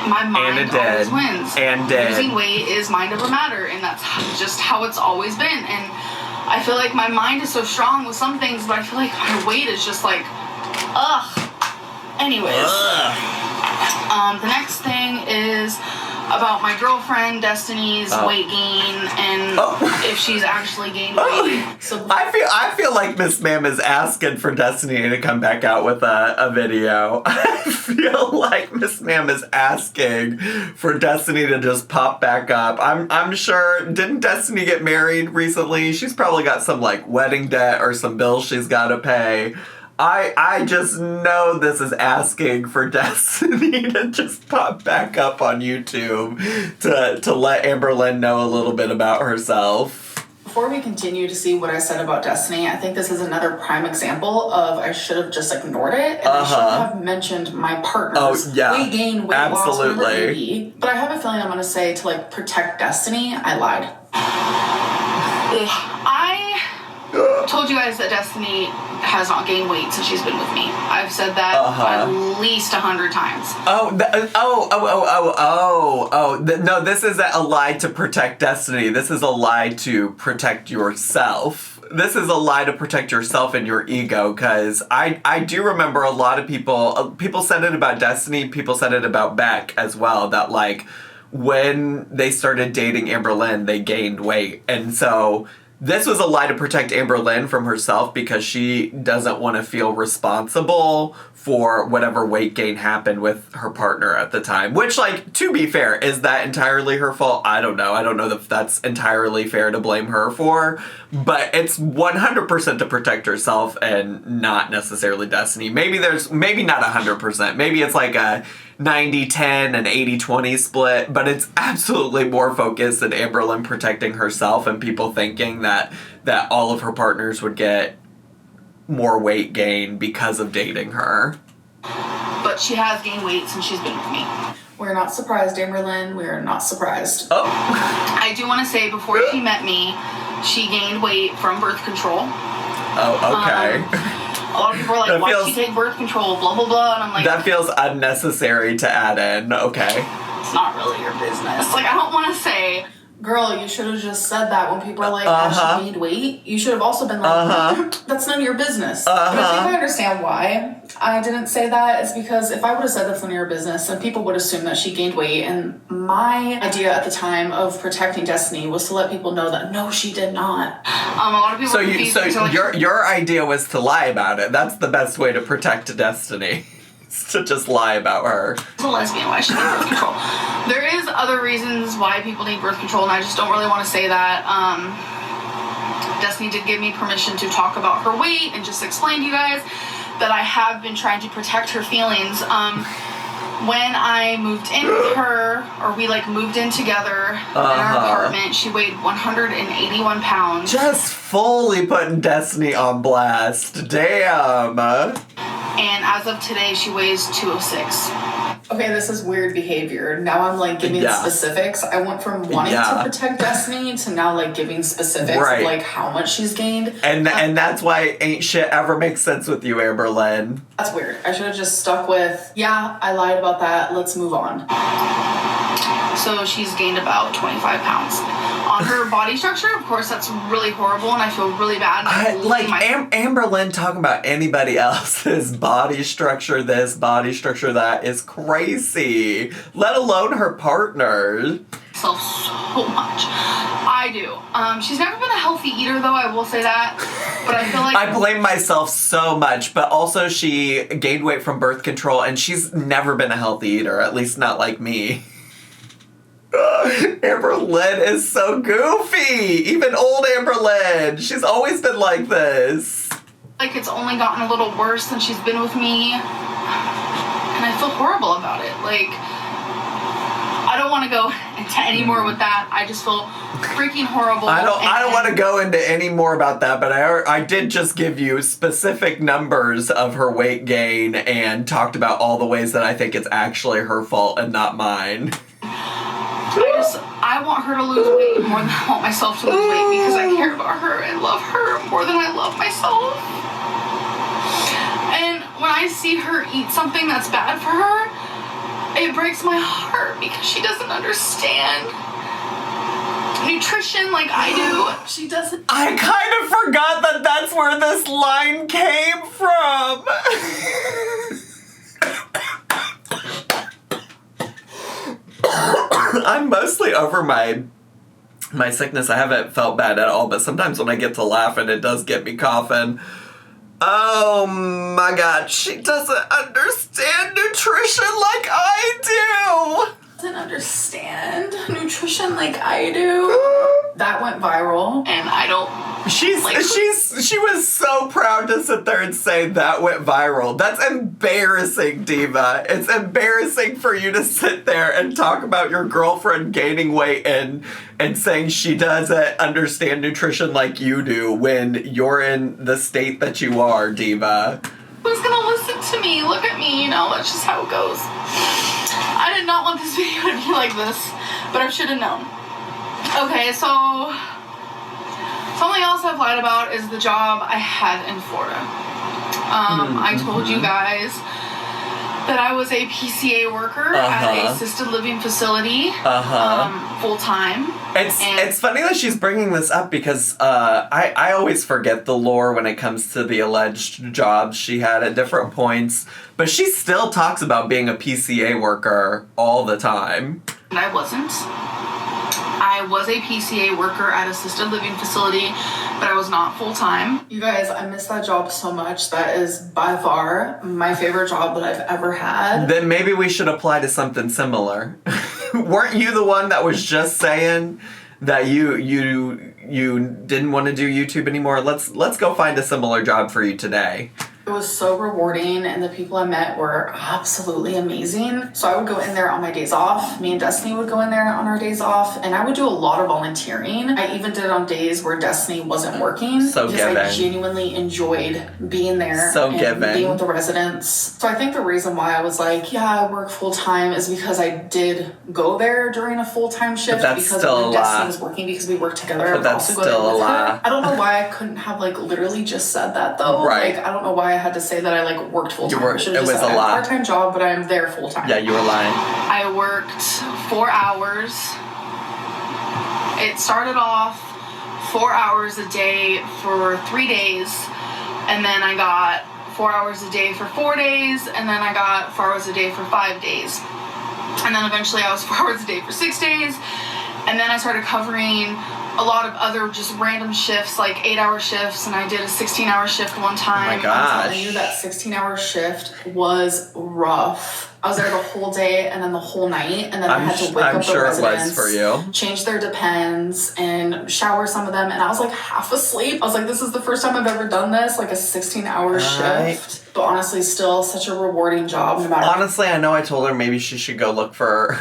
my mind always wins. Losing weight is mind over matter. And that's just how it's always been. And I feel like my mind is so strong with some things, but I feel like my weight is just ugh. Anyways. The next thing is about my girlfriend Destiny's weight gain and if she's actually gained weight. So I feel like Miss Ma'am is asking for Destiny to come back out with a video. I feel like Miss Ma'am is asking for Destiny to just pop back up. I'm sure, didn't Destiny get married recently? She's probably got some wedding debt or some bills she's got to pay. I just know this is asking for Destiny to just pop back up on YouTube to let Amberlynn know a little bit about herself. before we continue to see what I said about Destiny, I think this is another prime example of I should have just ignored it, and I should have mentioned my partner's weight gain, weight loss, whatever it may be. But I have a feeling I'm going to say to, like, protect Destiny, I lied. I told you guys that Destiny has not gained weight since she's been with me. I've said that at least 100 times. No, this is a lie to protect Destiny. This is a lie to protect yourself. This is a lie to protect yourself and your ego, because I do remember a lot of people said it about Destiny, people said it about Beck as well, that, like, when they started dating Amberlynn, they gained weight. And so this was a lie to protect Amberlynn from herself, because she doesn't want to feel responsible for whatever weight gain happened with her partner at the time. Which, like, to be fair, is that entirely her fault? I don't know. I don't know if that's entirely fair to blame her for. But it's 100% to protect herself and not necessarily Destiny. Maybe not 100%. Maybe it's like a 90-10 and 80-20 split, but it's absolutely more focused on Amberlynn protecting herself and people thinking that all of her partners would get more weight gain because of dating her. But she has gained weight since she's been with me. We're not surprised, Amberlynn. We're not surprised. Oh. I do want to say, before she met me, she gained weight from birth control. Oh, okay. A lot of people are like, why did she take birth control, blah, blah, blah, and I'm like... That feels unnecessary to add in, okay. It's not really your business. Like, I don't want to say... Girl, you should have just said that when people are like, she gained weight. You should have also been like, that's none of your business. But I think I understand why I didn't say that. It's because if I would have said that's none of your business, then people would assume that she gained weight. And my idea at the time of protecting Destiny was to let people know that, no, she did not. A lot of people... Your idea was to lie about it. That's the best way to protect Destiny. To just lie about her. It's a lesbian, why she needs birth control. There is other reasons why people need birth control, and I just don't really want to say that. Destiny did give me permission to talk about her weight and just explain to you guys that I have been trying to protect her feelings. When I moved in with her, or we moved in together in our apartment, she weighed 181 pounds. Just fully putting Destiny on blast. Damn. And as of today, she weighs 206. Okay, this is weird behavior. Now I'm giving specifics. I went from wanting to protect Destiny to now giving specifics of how much she's gained. And that's why ain't shit ever makes sense with you, Amberlynn. That's weird. I should have just stuck with, I lied about that. Let's move on. So she's gained about 25 pounds. On her body structure, of course, that's really horrible, and I feel really bad. Amberlynn talking about anybody else's body structure, this body structure, that is crazy. Let alone her partner. So much. I do. She's never been a healthy eater, though, I will say that. But I feel like... I blame myself so much, but also she gained weight from birth control, and she's never been a healthy eater, at least not like me. Amberlynn is so goofy. Even old Amberlynn. She's always been like this. It's only gotten a little worse since she's been with me. And I feel horrible about it. I don't want to go into any more with that. I just feel freaking horrible. I don't want to go into any more about that, but I did just give you specific numbers of her weight gain and talked about all the ways that I think it's actually her fault and not mine. I want her to lose weight more than I want myself to lose weight, because I care about her and love her more than I love myself. And when I see her eat something that's bad for her, it breaks my heart, because she doesn't understand nutrition like I do. She doesn't. I kind of forgot that that's where this line came from. I'm mostly over my sickness. I haven't felt bad at all, but sometimes when I get to laughing, it does get me coughing. Oh my God, she doesn't understand nutrition like I do. Doesn't understand nutrition like I do. That went viral. And I don't She was so proud to sit there and say that went viral. That's embarrassing, Diva. It's embarrassing for you to sit there and talk about your girlfriend gaining weight and saying she doesn't understand nutrition like you do when you're in the state that you are, Diva. Who's gonna listen to me? Look at me, you know, that's just how it goes. I did not want this video to be like this, but I should have known. Okay, so something else I've lied about is the job I had in Florida. I told you guys that I was a PCA worker at a assisted living facility, full-time. It's funny that she's bringing this up because I always forget the lore when it comes to the alleged jobs she had at different points, but she still talks about being a PCA worker all the time. And I wasn't. I was a PCA worker at assisted living facility, but I was not full-time. You guys, I miss that job so much. That is by far my favorite job that I've ever had. Then maybe we should apply to something similar. Weren't you the one that was just saying that you didn't want to do YouTube anymore? Let's go find a similar job for you today. It was so rewarding, and the people I met were absolutely amazing. So I would go in there on my days off. Me and Destiny would go in there on our days off, and I would do a lot of volunteering. I even did it on days where Destiny wasn't working. So because giving. I genuinely enjoyed being there and being with the residents. So I think the reason why I was like, yeah, I work full-time is because I did go there during a full-time shift because when Destiny was working, because we worked together. But that's still a lie. I don't know why I couldn't have literally just said that though. Right. I don't know why I had to say that I worked full time. It was a lie. I have a part-time job, but I'm there full time. Yeah, you were lying. I worked 4 hours. It started off 4 hours a day for 3 days, and then I got 4 hours a day for 4 days, and then I got 4 hours a day for 5 days, and then eventually I was 4 hours a day for 6 days, and then I started covering a lot of other just random shifts, 8-hour shifts, and I did a 16-hour shift one time. Oh my gosh. I'm telling you, that 16-hour shift was rough. I was there the whole day and then the whole night, and then I had to wake up the residents, it was for you. Change their Depends, and shower some of them, and I was half asleep. I was this is the first time I've ever done this, a 16-hour shift. But honestly, still such a rewarding job. No matter. Honestly, I know I told her maybe she should go look for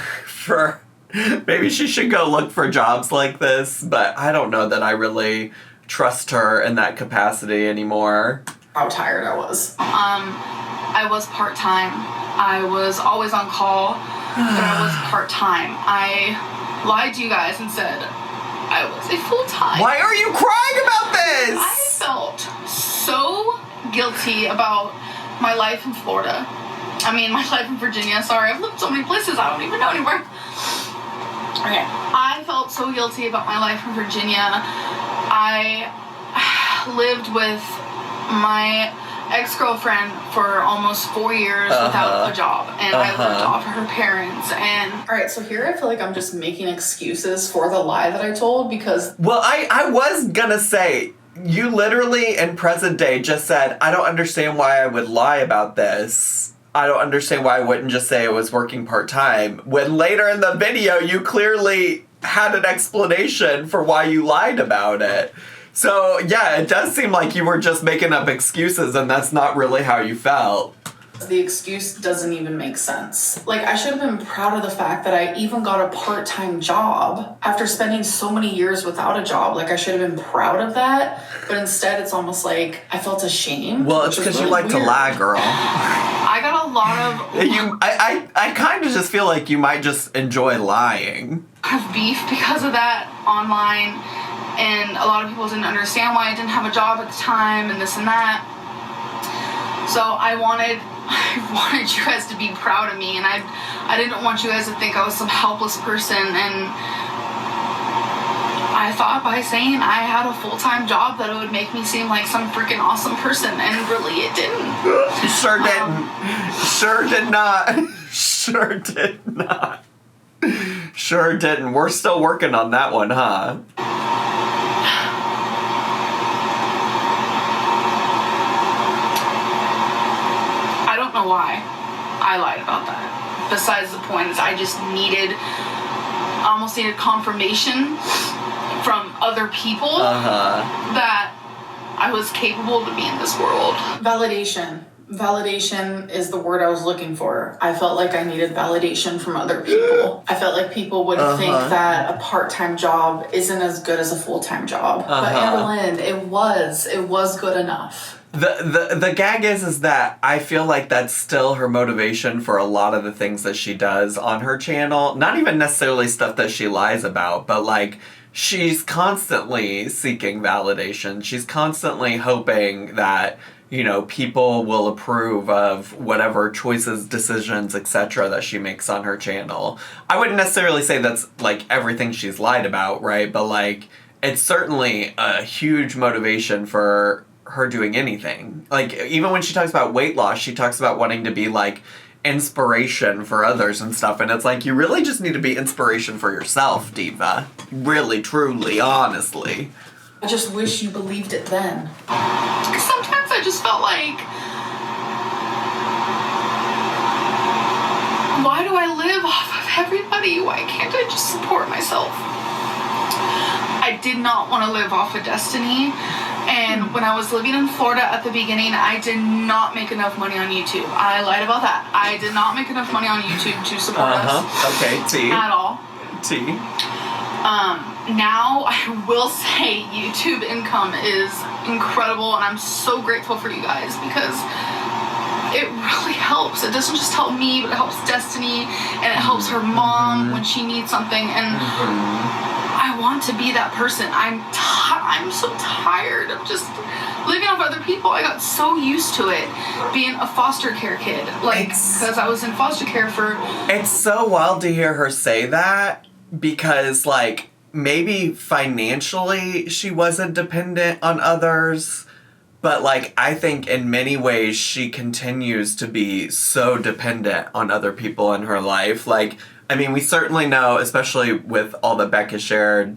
maybe she should go look for jobs like this, but I don't know that I really trust her in that capacity anymore. How tired I was. I was part-time. I was always on call, but I was part-time. I lied to you guys and said I was a full-time. Why are you crying about this? I felt so guilty about my life in Florida. I mean, my life in Virginia. Sorry, I've lived so many places I don't even know anymore. Okay. I felt so guilty about my life in Virginia. I lived with my ex-girlfriend for almost 4 years without a job, and I lived off of her parents. And alright, so here I feel like I'm just making excuses for the lie that I told because... Well, I was gonna say, you literally in present day just said, I don't understand why I would lie about this. I don't understand why I wouldn't just say I was working part-time. When later in the video, you clearly had an explanation for why you lied about it. So, yeah, it does seem like you were just making up excuses, and that's not really how you felt. The excuse doesn't even make sense. I should have been proud of the fact that I even got a part-time job after spending so many years without a job. I should have been proud of that, but instead it's almost like I felt ashamed. Well, it's because you like to lie, girl. I got a lot of... I kind of just feel like you might just enjoy lying. Have beef because of that online, and a lot of people didn't understand why I didn't have a job at the time and this and that. So I wanted you guys to be proud of me, and I didn't want you guys to think I was some helpless person, and I thought by saying I had a full-time job that it would make me seem like some freaking awesome person, and really it didn't. Sure didn't. Sure did not. Sure did not. Sure didn't. We're still working on that one, huh? I don't know why I lied about that. Besides the point is I almost needed confirmation from other people that I was capable to be in this world. Validation. Validation is the word I was looking for. I felt like I needed validation from other people. I felt like people would think that a part-time job isn't as good as a full-time job. But Amberlynn, it was good enough. The gag is that I feel like that's still her motivation for a lot of the things that she does on her channel. Not even necessarily stuff that she lies about, but like she's constantly seeking validation. She's constantly hoping that, you know, people will approve of whatever choices, decisions, etc. that she makes on her channel. I wouldn't necessarily say that's like everything she's lied about, right? But like it's certainly a huge motivation for her doing anything. Like even when she talks about weight loss, she talks about wanting to be like inspiration for others and stuff, and it's like you really just need to be inspiration for yourself, diva. Really, truly, honestly. I just wish you believed it then. Sometimes I just felt like, why do I live off of everybody? Why can't I just support myself? I did not want to live off of Destiny. And when I was living in Florida at the beginning, I did not make enough money on YouTube. I lied about that. I did not make enough money on YouTube to support us. Okay, T. At all. T. Now I will say YouTube income is incredible, and I'm so grateful for you guys because it really helps. It doesn't just help me, but it helps Destiny, and it helps her mom when she needs something. And I want to be that person. I'm so tired of just living off other people. I got so used to it being a foster care kid, like because I was in foster care for. It's so wild to hear her say that because like. Maybe financially she wasn't dependent on others, but like I think in many ways she continues to be so dependent on other people in her life. Like, I mean, we certainly know, especially with all that Beck has shared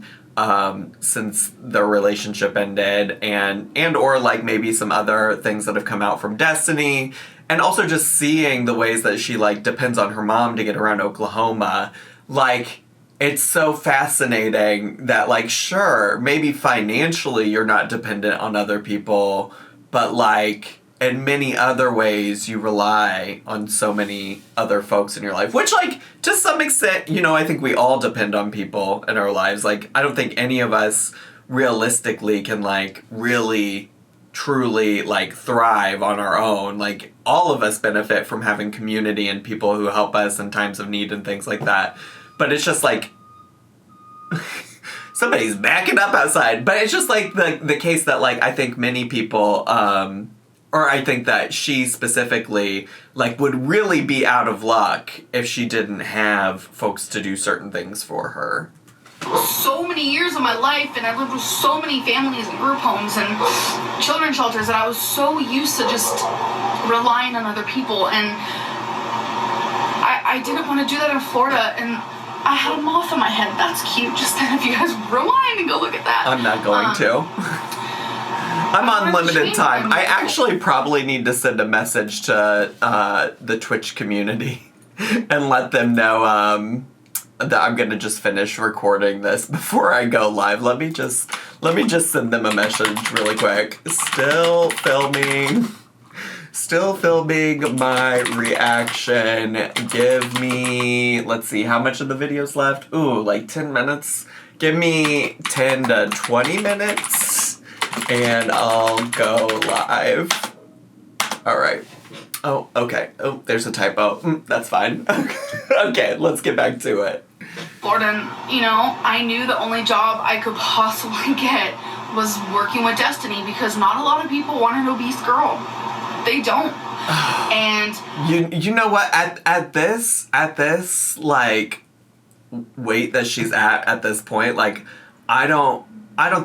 since their relationship ended and or like maybe some other things that have come out from Destiny, and also just seeing the ways that she like depends on her mom to get around Oklahoma. Like, it's so fascinating that, like, sure, maybe financially you're not dependent on other people, but, like, in many other ways you rely on so many other folks in your life. Which, like, to some extent, you know, I think we all depend on people in our lives. Like, I don't think any of us realistically can, like, really, truly, like, thrive on our own. Like, all of us benefit from having community and people who help us in times of need and things like that. But it's just like, somebody's backing up outside. But it's just like the case that like I think many people, or I think that she specifically, like would really be out of luck if she didn't have folks to do certain things for her. So many years of my life, and I lived with so many families and group homes and children's shelters that I was so used to just relying on other people, and I didn't want to do that in Florida, and I had a moth on my head. That's cute. Just then, if you guys rewind and go look at that. I'm not going to. I'm on limited time. I actually probably need to send a message to the Twitch community and let them know that I'm gonna just finish recording this before I go live. Let me just send them a message really quick. Still filming my reaction. Give me, let's see, how much of the video's left? Ooh, like 10 minutes. Give me 10 to 20 minutes and I'll go live. All right. Oh, okay. Oh, there's a typo. That's fine. Okay, let's get back to it. Florida, you know, I knew the only job I could possibly get was working with Destiny because not a lot of people want an obese girl. They don't. And you know what, at this like weight that she's at this point, like I don't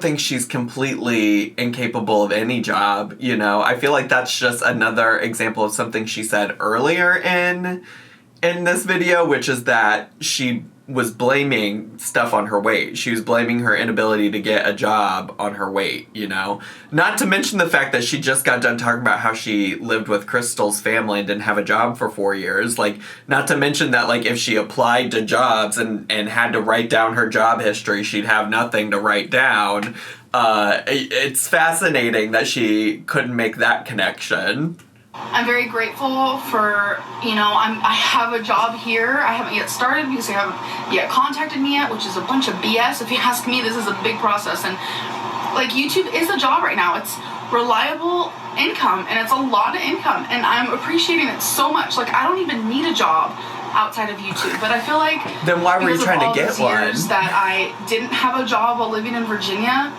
think she's completely incapable of any job, you know. I feel like that's just another example of something she said earlier in this video, which is that she was blaming stuff on her weight. She was blaming her inability to get a job on her weight, you know? Not to mention the fact that she just got done talking about how she lived with Crystal's family and didn't have a job for 4 years. Like, not to mention that, like, if she applied to jobs and had to write down her job history, she'd have nothing to write down. It's fascinating that she couldn't make that connection. I'm very grateful for, I have a job here. I haven't yet started because they haven't yet contacted me yet, which is a bunch of BS. If you ask me, this is a big process. And, like, YouTube is a job right now. It's reliable income, and it's a lot of income. And I'm appreciating it so much. Like, I don't even need a job outside of YouTube. But I feel like... Then why were you trying to get one? Years that I didn't have a job while living in Virginia...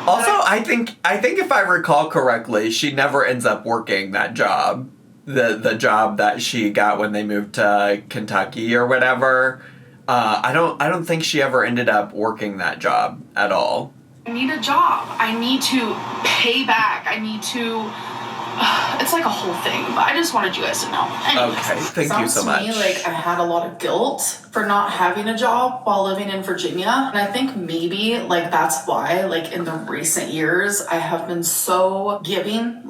Also, I think if I recall correctly, she never ends up working that job. The job that she got when they moved to Kentucky or whatever. I don't think she ever ended up working that job at all. I need a job. I need to pay back. I need to... it's like a whole thing, but I just wanted you guys to know. Anyways, okay, thank you so much. Sounds to me like I had a lot of guilt for not having a job while living in Virginia. And I think maybe, like, that's why, like, in the recent years, I have been so giving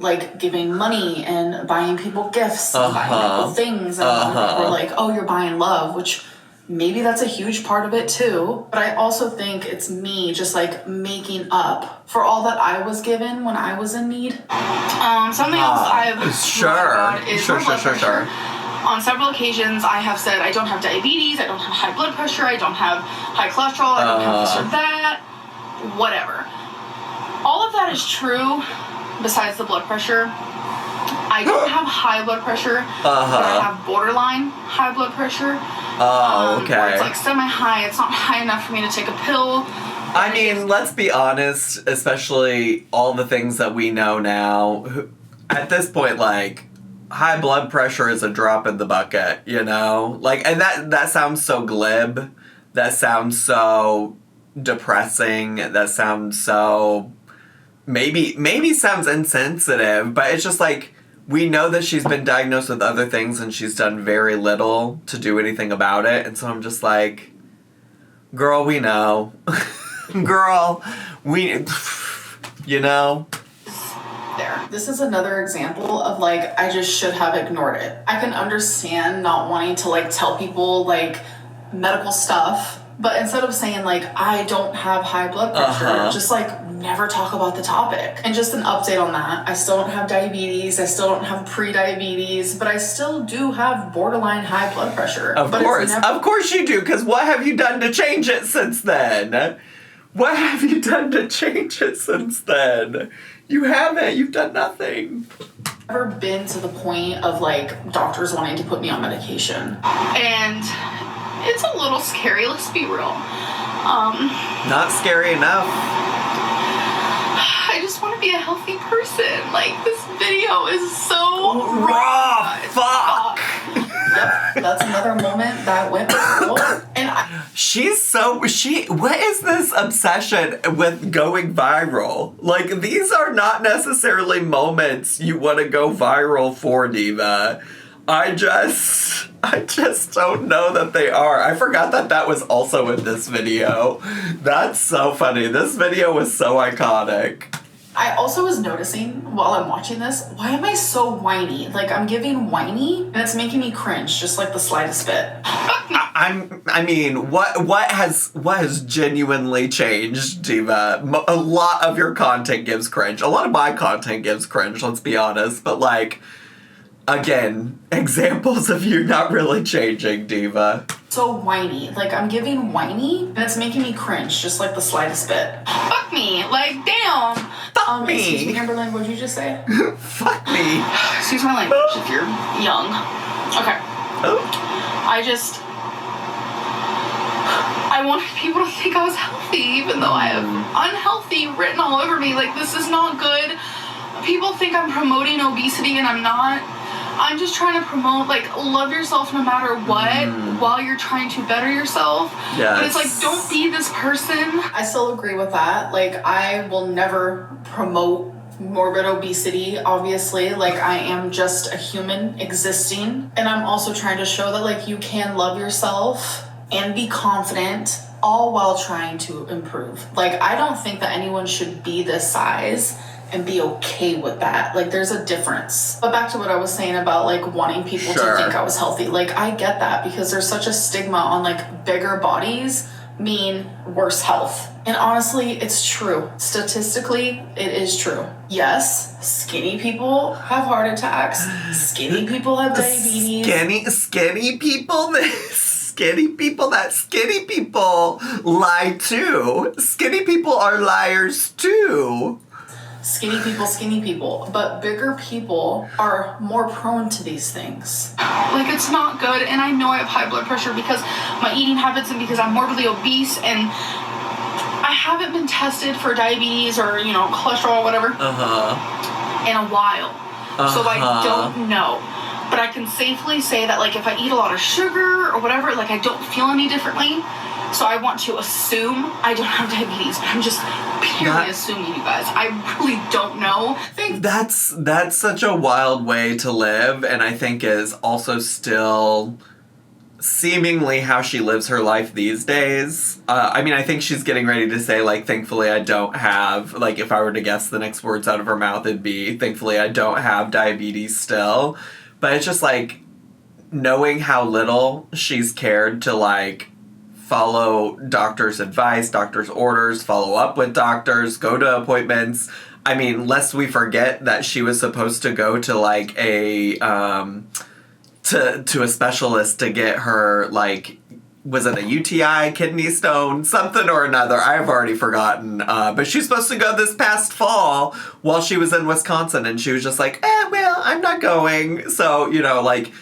money and buying people gifts and buying people things. And we're like, oh, you're buying love, which... maybe that's a huge part of it too, but I also think it's me just like making up for all that I was given when I was in need. Something else I've is blood pressure. On several occasions, I have said I don't have diabetes, I don't have high blood pressure, I don't have high cholesterol, I don't have this or that, whatever. All of that is true, besides the blood pressure. I don't have high blood pressure, but I have borderline high blood pressure. Okay. Where it's like semi-high, it's not high enough for me to take a pill. I mean, let's be honest, especially all the things that we know now. At this point, like, high blood pressure is a drop in the bucket, you know? Like, and that sounds so glib. That sounds so depressing. That sounds so... Maybe sounds insensitive, but it's just like... we know that she's been diagnosed with other things and she's done very little to do anything about it. And so I'm just like, girl, we know. Girl, you know? There. This is another example of, like, I just should have ignored it. I can understand not wanting to, like, tell people, like, medical stuff. But instead of saying, like, I don't have high blood pressure, just, like, never talk about the topic. And just an update on that. I still don't have diabetes. I still don't have pre-diabetes. But I still do have borderline high blood pressure. Of course you do. Because what have you done to change it since then? What have you done to change it since then? You haven't. You've done nothing. I've never been to the point of, like, doctors wanting to put me on medication. And... it's a little scary, let's be real. Not scary enough. I just want to be a healthy person. Like, this video is so raw. Fuck. Yep, that's another moment that went viral. And what is this obsession with going viral? Like, these are not necessarily moments you want to go viral for, Diva. I just don't know that they are. I forgot that was also in this video. That's so funny. This video was so iconic. I also was noticing while I'm watching this, why am I so whiny? Like, I'm giving whiny, and it's making me cringe, just like the slightest bit. I mean, what has genuinely changed, Diva? A lot of your content gives cringe. A lot of my content gives cringe, let's be honest. But, like... again, examples of you not really changing, Diva. So whiny. Like, I'm giving whiny, and it's making me cringe, just like the slightest bit. Fuck me. Like, damn. Fuck me. Excuse me, Amberlynn, what'd you just say? Fuck me. Excuse my language if you're young. Okay. Oh. I wanted people to think I was healthy, even though I have unhealthy written all over me. Like, this is not good. People think I'm promoting obesity, and I'm not. I'm just trying to promote, like, love yourself no matter what while you're trying to better yourself. Yes. But it's like, don't be this person. I still agree with that. Like, I will never promote morbid obesity, obviously. Like, I am just a human existing. And I'm also trying to show that, like, you can love yourself and be confident, all while trying to improve. Like, I don't think that anyone should be this size and be okay with that. Like, there's a difference. But back to what I was saying about, like, wanting people to think I was healthy. Like, I get that because there's such a stigma on, like, bigger bodies mean worse health. And honestly, it's true. Statistically, it is true. Yes, skinny people have heart attacks. Skinny people have diabetes. Skinny people, skinny people lie too. Skinny people are liars too. Skinny people. But bigger people are more prone to these things. Like, it's not good, and I know I have high blood pressure because my eating habits and because I'm morbidly obese, and I haven't been tested for diabetes or, you know, cholesterol or whatever in a while. So I don't know. But I can safely say that, like, if I eat a lot of sugar or whatever, like, I don't feel any differently. So I want to assume I don't have diabetes, but I'm just purely assuming, you guys. I really don't know. That's such a wild way to live, and I think is also still seemingly how she lives her life these days. I mean, I think she's getting ready to say, like, thankfully I don't have, like, if I were to guess the next words out of her mouth, it'd be, thankfully I don't have diabetes still. But it's just, like, knowing how little she's cared to, like, follow doctors' advice, doctors' orders, follow up with doctors, go to appointments. I mean, lest we forget that she was supposed to go to, like, a, to a specialist to get her, like, was it a UTI, kidney stone, something or another? I've already forgotten. But she was supposed to go this past fall while she was in Wisconsin, and she was just like, well, I'm not going. So, you know, like,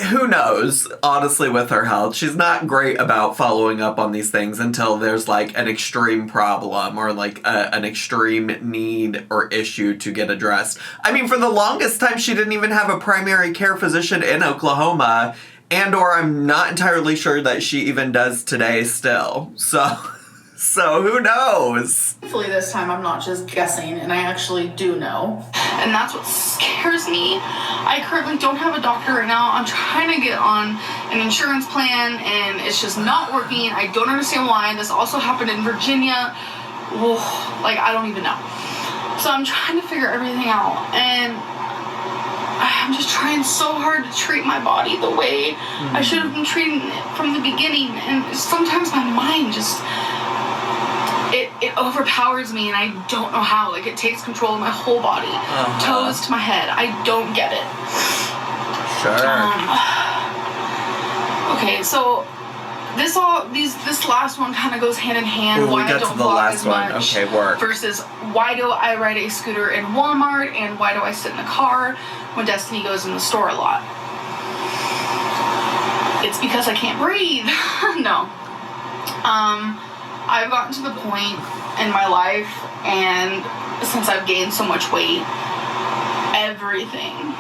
who knows, honestly, with her health. She's not great about following up on these things until there's, like, an extreme problem or, like, an extreme need or issue to get addressed. I mean, for the longest time, she didn't even have a primary care physician in Oklahoma, and or I'm not entirely sure that she even does today still. So who knows? Hopefully this time I'm not just guessing and I actually do know. And that's what scares me. I currently don't have a doctor right now. I'm trying to get on an insurance plan and it's just not working. I don't understand why. This also happened in Virginia. Like, I don't even know. So I'm trying to figure everything out. And I'm just trying so hard to treat my body the way I should have been treating it from the beginning. And sometimes my mind just... It overpowers me and I don't know how. Like, it takes control of my whole body. Toes to my head. I don't get it. Sure. Okay, so this last one kind of goes hand in hand. Ooh, why we got I don't to the vlog last as one. much. Okay, work. Versus why do I ride a scooter in Walmart and why do I sit in the car when Destiny goes in the store a lot? It's because I can't breathe. No. I've gotten to the point in my life, and since I've gained so much weight, everything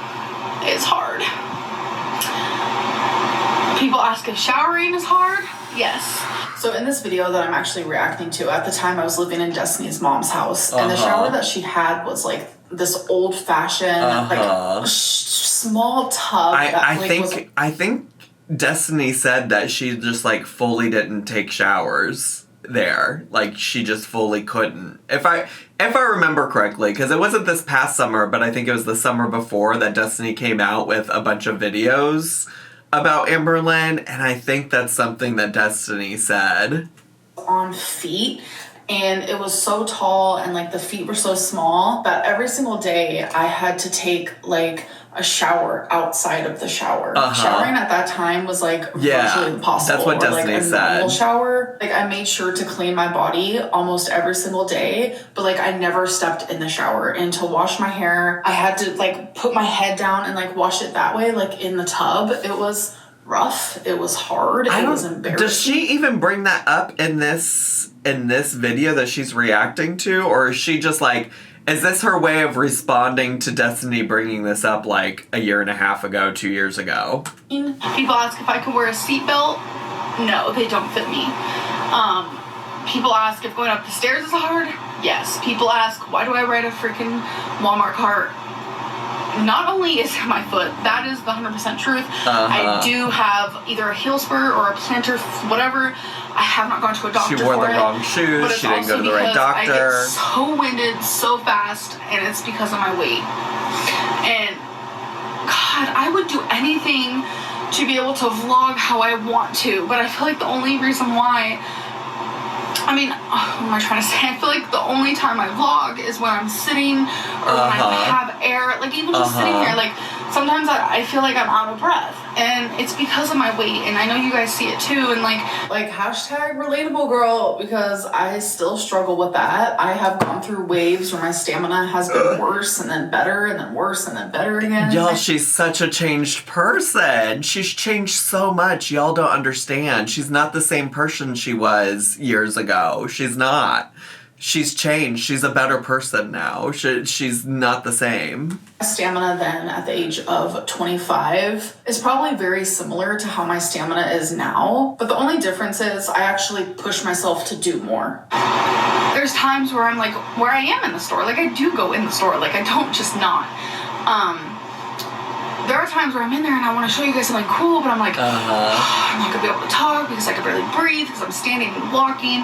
is hard. People ask if showering is hard. Yes. So in this video that I'm actually reacting to, at the time I was living in Destiny's mom's house, and the shower that she had was like this old-fashioned, like small tub. I think Destiny said that she just, like, fully didn't take showers there. Like, she just fully couldn't. If I remember correctly, because it wasn't this past summer, but I think it was the summer before that Destiny came out with a bunch of videos about Amberlynn, and I think that's something that Destiny said. On feet, and it was so tall, and, like, the feet were so small that every single day I had to take, like, a shower outside of the shower. Showering at that time was, like, virtually impossible. That's what Destiny like, a said. normal shower, like, I made sure to clean my body almost every single day, but, like, I never stepped in the shower. And to wash my hair, I had to, like, put my head down and, like, wash it that way, like, in the tub. It was rough. It was hard. It was embarrassing. Does she even bring that up in this video that she's reacting to, or is she just, like, is this her way of responding to Destiny bringing this up, like, a year and a half ago, 2 years ago? People ask if I can wear a seatbelt. No, they don't fit me. People ask if going up the stairs is hard. Yes. People ask, why do I ride a freaking Walmart cart? not only is it my foot, that is the 100% truth. I do have either a heel spur or a plantar, whatever. I have not gone to a doctor for it. She wore the wrong shoes. She didn't go to the right doctor. I get so winded so fast, and it's because of my weight. And God, I would do anything to be able to vlog how I want to, but I feel like the only reason why, I mean, what am I trying to say? I feel like the only time I vlog is when I'm sitting or when I have air, like even just sitting here, like sometimes I feel like I'm out of breath, and it's because of my weight, and I know you guys see it too, and like hashtag relatable girl, because I still struggle with that. I have gone through waves where my stamina has been worse and then better and then worse and then better again. Y'all, she's such a changed person. She's changed so much. Y'all don't understand. She's not the same person she was years ago. She's not. She's changed. She's a better person now. She's not the same. Stamina then at the age of 25 is probably very similar to how my stamina is now, but the only difference is I actually push myself to do more. There's times where I'm like, where I am in the store, like I do go in the store, like I don't just not. There are times where I'm in there and I want to show you guys something cool, but I'm like, I'm not gonna be able to talk because I can barely breathe because I'm standing and walking,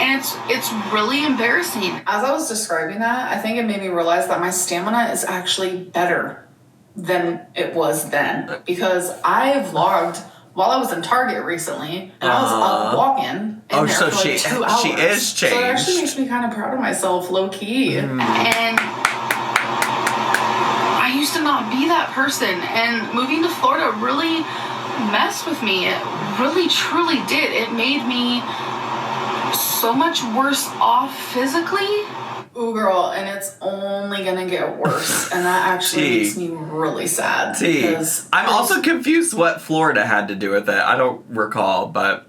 and it's really embarrassing. As I was describing that, I think it made me realize that my stamina is actually better than it was then, because I vlogged while I was in Target recently, and I was up walking in there for like 2 hours. She is changed. So it actually makes me kind of proud of myself, low key. And I used to not be that person, and moving to Florida really messed with me. It really, truly did. It made me so much worse off physically. Ooh, girl, and it's only gonna get worse, and that actually makes me really sad. I'm also confused what Florida had to do with it. I don't recall, but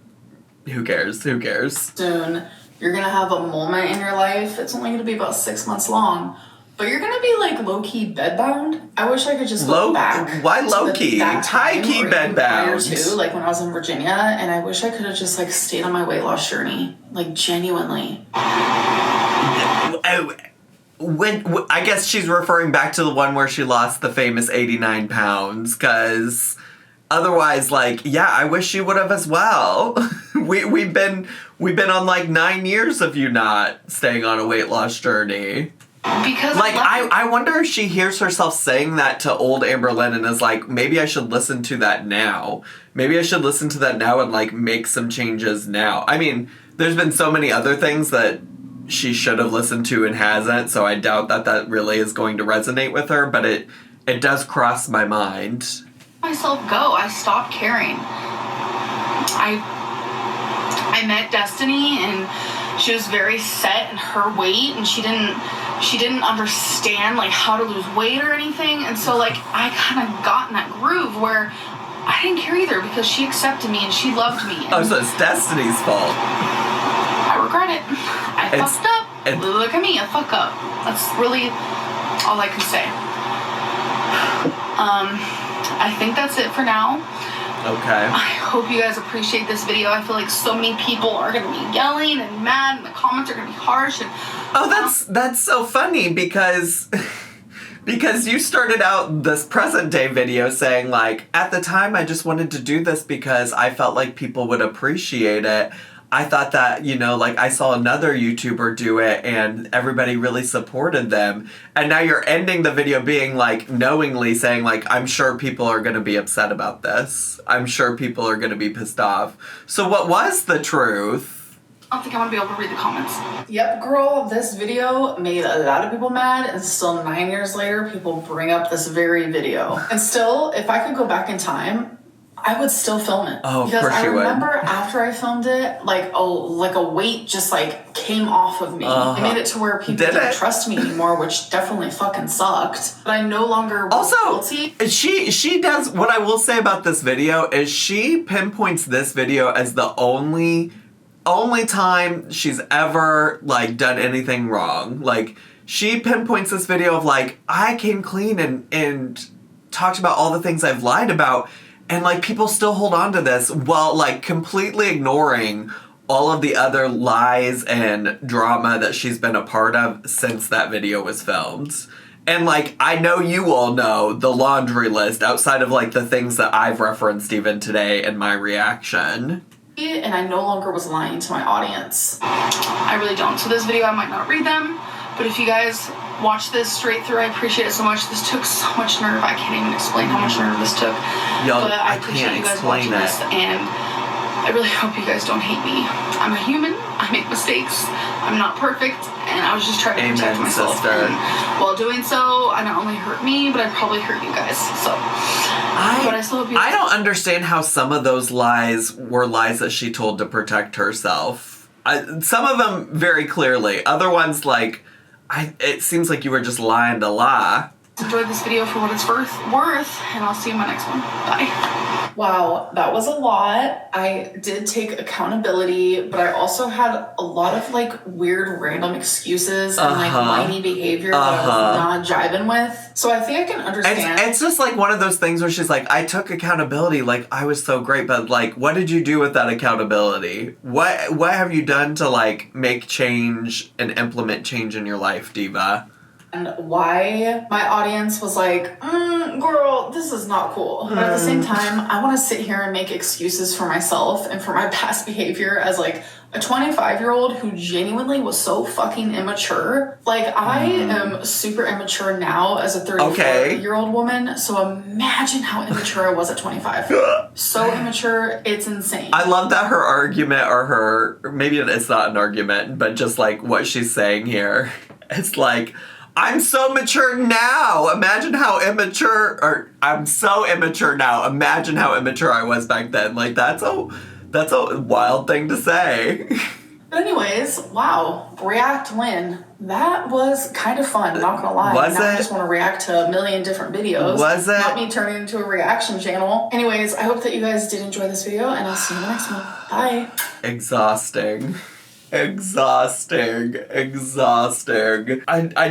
who cares? Who cares? Soon, you're gonna have a moment in your life. It's only gonna be about 6 months long. But you're gonna be like low-key bedbound. I wish I could just look back. Why low-key? High-key bedbound. Like when I was in Virginia, and I wish I could have just like stayed on my weight loss journey. Like genuinely. I guess she's referring back to the one where she lost the famous 89 pounds, because otherwise, like, yeah, I wish you would have as well. We've been on like 9 years of you not staying on a weight loss journey. Because like I wonder if she hears herself saying that to old Amberlynn and is like, maybe I should listen to that now. Maybe I should listen to that now and like make some changes now. I mean, there's been so many other things that she should have listened to and hasn't, so I doubt that really is going to resonate with her, but it does cross my mind. Myself go. I stopped caring. I met Destiny, and she was very set in her weight, and she didn't understand like how to lose weight or anything, and so like I kind of got in that groove where I didn't care either, because she accepted me and she loved me. Oh, so it's Destiny's fault. I regret it. I fucked up. Look at me, a fuck up. That's really all I can say. I think that's it for now. Okay. I hope you guys appreciate this video. I feel like so many people are going to be yelling and mad, and the comments are going to be harsh. And that's so funny, because you started out this present day video saying like, at the time I just wanted to do this because I felt like people would appreciate it. I thought that, you know, like I saw another YouTuber do it and everybody really supported them. And now you're ending the video being like knowingly saying like, I'm sure people are going to be upset about this. I'm sure people are going to be pissed off. So what was the truth? I don't think I'm going to be able to read the comments. Yep, girl, this video made a lot of people mad, and still 9 years later, people bring up this very video. And still, if I could go back in time, I would still film it. Oh, because of course I you would. remember after I filmed it, like a weight just like came off of me. It made it to where people didn't trust me anymore, which definitely fucking sucked. But I no longer was guilty. She does, what I will say about this video is she pinpoints this video as the only time she's ever like done anything wrong. Like she pinpoints this video of like, I came clean and talked about all the things I've lied about. And, like, people still hold on to this while, like, completely ignoring all of the other lies and drama that she's been a part of since that video was filmed. And, like, I know you all know the laundry list outside of, like, the things that I've referenced even today in my reaction. And I no longer was lying to my audience. I really don't. So this video, I might not read them, but if you guys watch this straight through, I appreciate it so much. This took so much nerve. I can't even explain how much nerve this took. Y'all, but I appreciate you guys watching this, and I really hope you guys don't hate me. I'm a human. I make mistakes. I'm not perfect, and I was just trying to protect myself. Sister. And while doing so, I not only hurt me, but I probably hurt you guys. So, but I still hope you. I don't understand how some of those lies were lies that she told to protect herself. Some of them very clearly. Other ones, like, it seems like you were just lying to lie. Enjoyed this video for what it's worth, and I'll see you in my next one. Bye. Wow, that was a lot. I did take accountability, but I also had a lot of, like, weird random excuses and, like, whiny behavior that I was not jiving with. So I think I can understand. It's just, like, one of those things where she's like, I took accountability, like, I was so great, but, like, what did you do with that accountability? What have you done to, like, make change and implement change in your life, Diva? And why my audience was like, girl, this is not cool. But at the same time, I want to sit here and make excuses for myself and for my past behavior as, like, a 25-year-old who genuinely was so fucking immature. Like, I am super immature now as a 34-year-old woman, so imagine how immature I was at 25. So immature, it's insane. I love that her argument, or maybe it's not an argument, but just, like, what she's saying here. It's like, I'm so mature now. Imagine how immature, or I'm so immature now. Imagine how immature I was back then. Like, that's a wild thing to say. But anyways, wow, React Lynn. That was kind of fun, not gonna lie. Was now it? I just want to react to a million different videos. Was it? Not me turning into a reaction channel. Anyways, I hope that you guys did enjoy this video, and I'll see you in the next one. Bye. Exhausting. I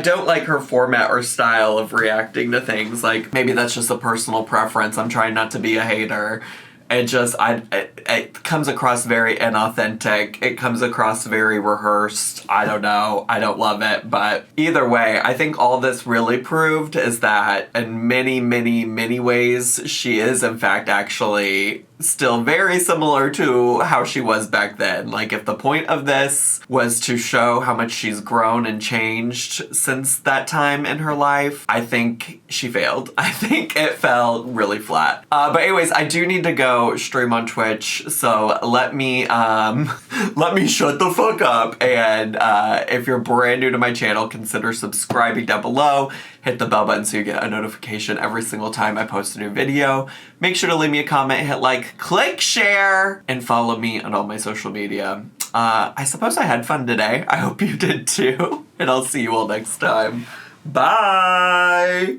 don't like her format or style of reacting to things. Like, maybe that's just a personal preference. I'm trying not to be a hater. It comes across very inauthentic. It comes across very rehearsed. I don't know. I don't love it. But either way, I think all this really proved is that in many, many, many ways, she is in fact actually still very similar to how she was back then. Like, if the point of this was to show how much she's grown and changed since that time in her life, I think she failed. I think it fell really flat. But anyways, I do need to go stream on Twitch, so let me shut the fuck up. And if you're brand new to my channel, consider subscribing down below. Hit the bell button so you get a notification every single time I post a new video. Make sure to leave me a comment, hit like, click share, and follow me on all my social media. I suppose I had fun today. I hope you did too. And I'll see you all next time. Bye!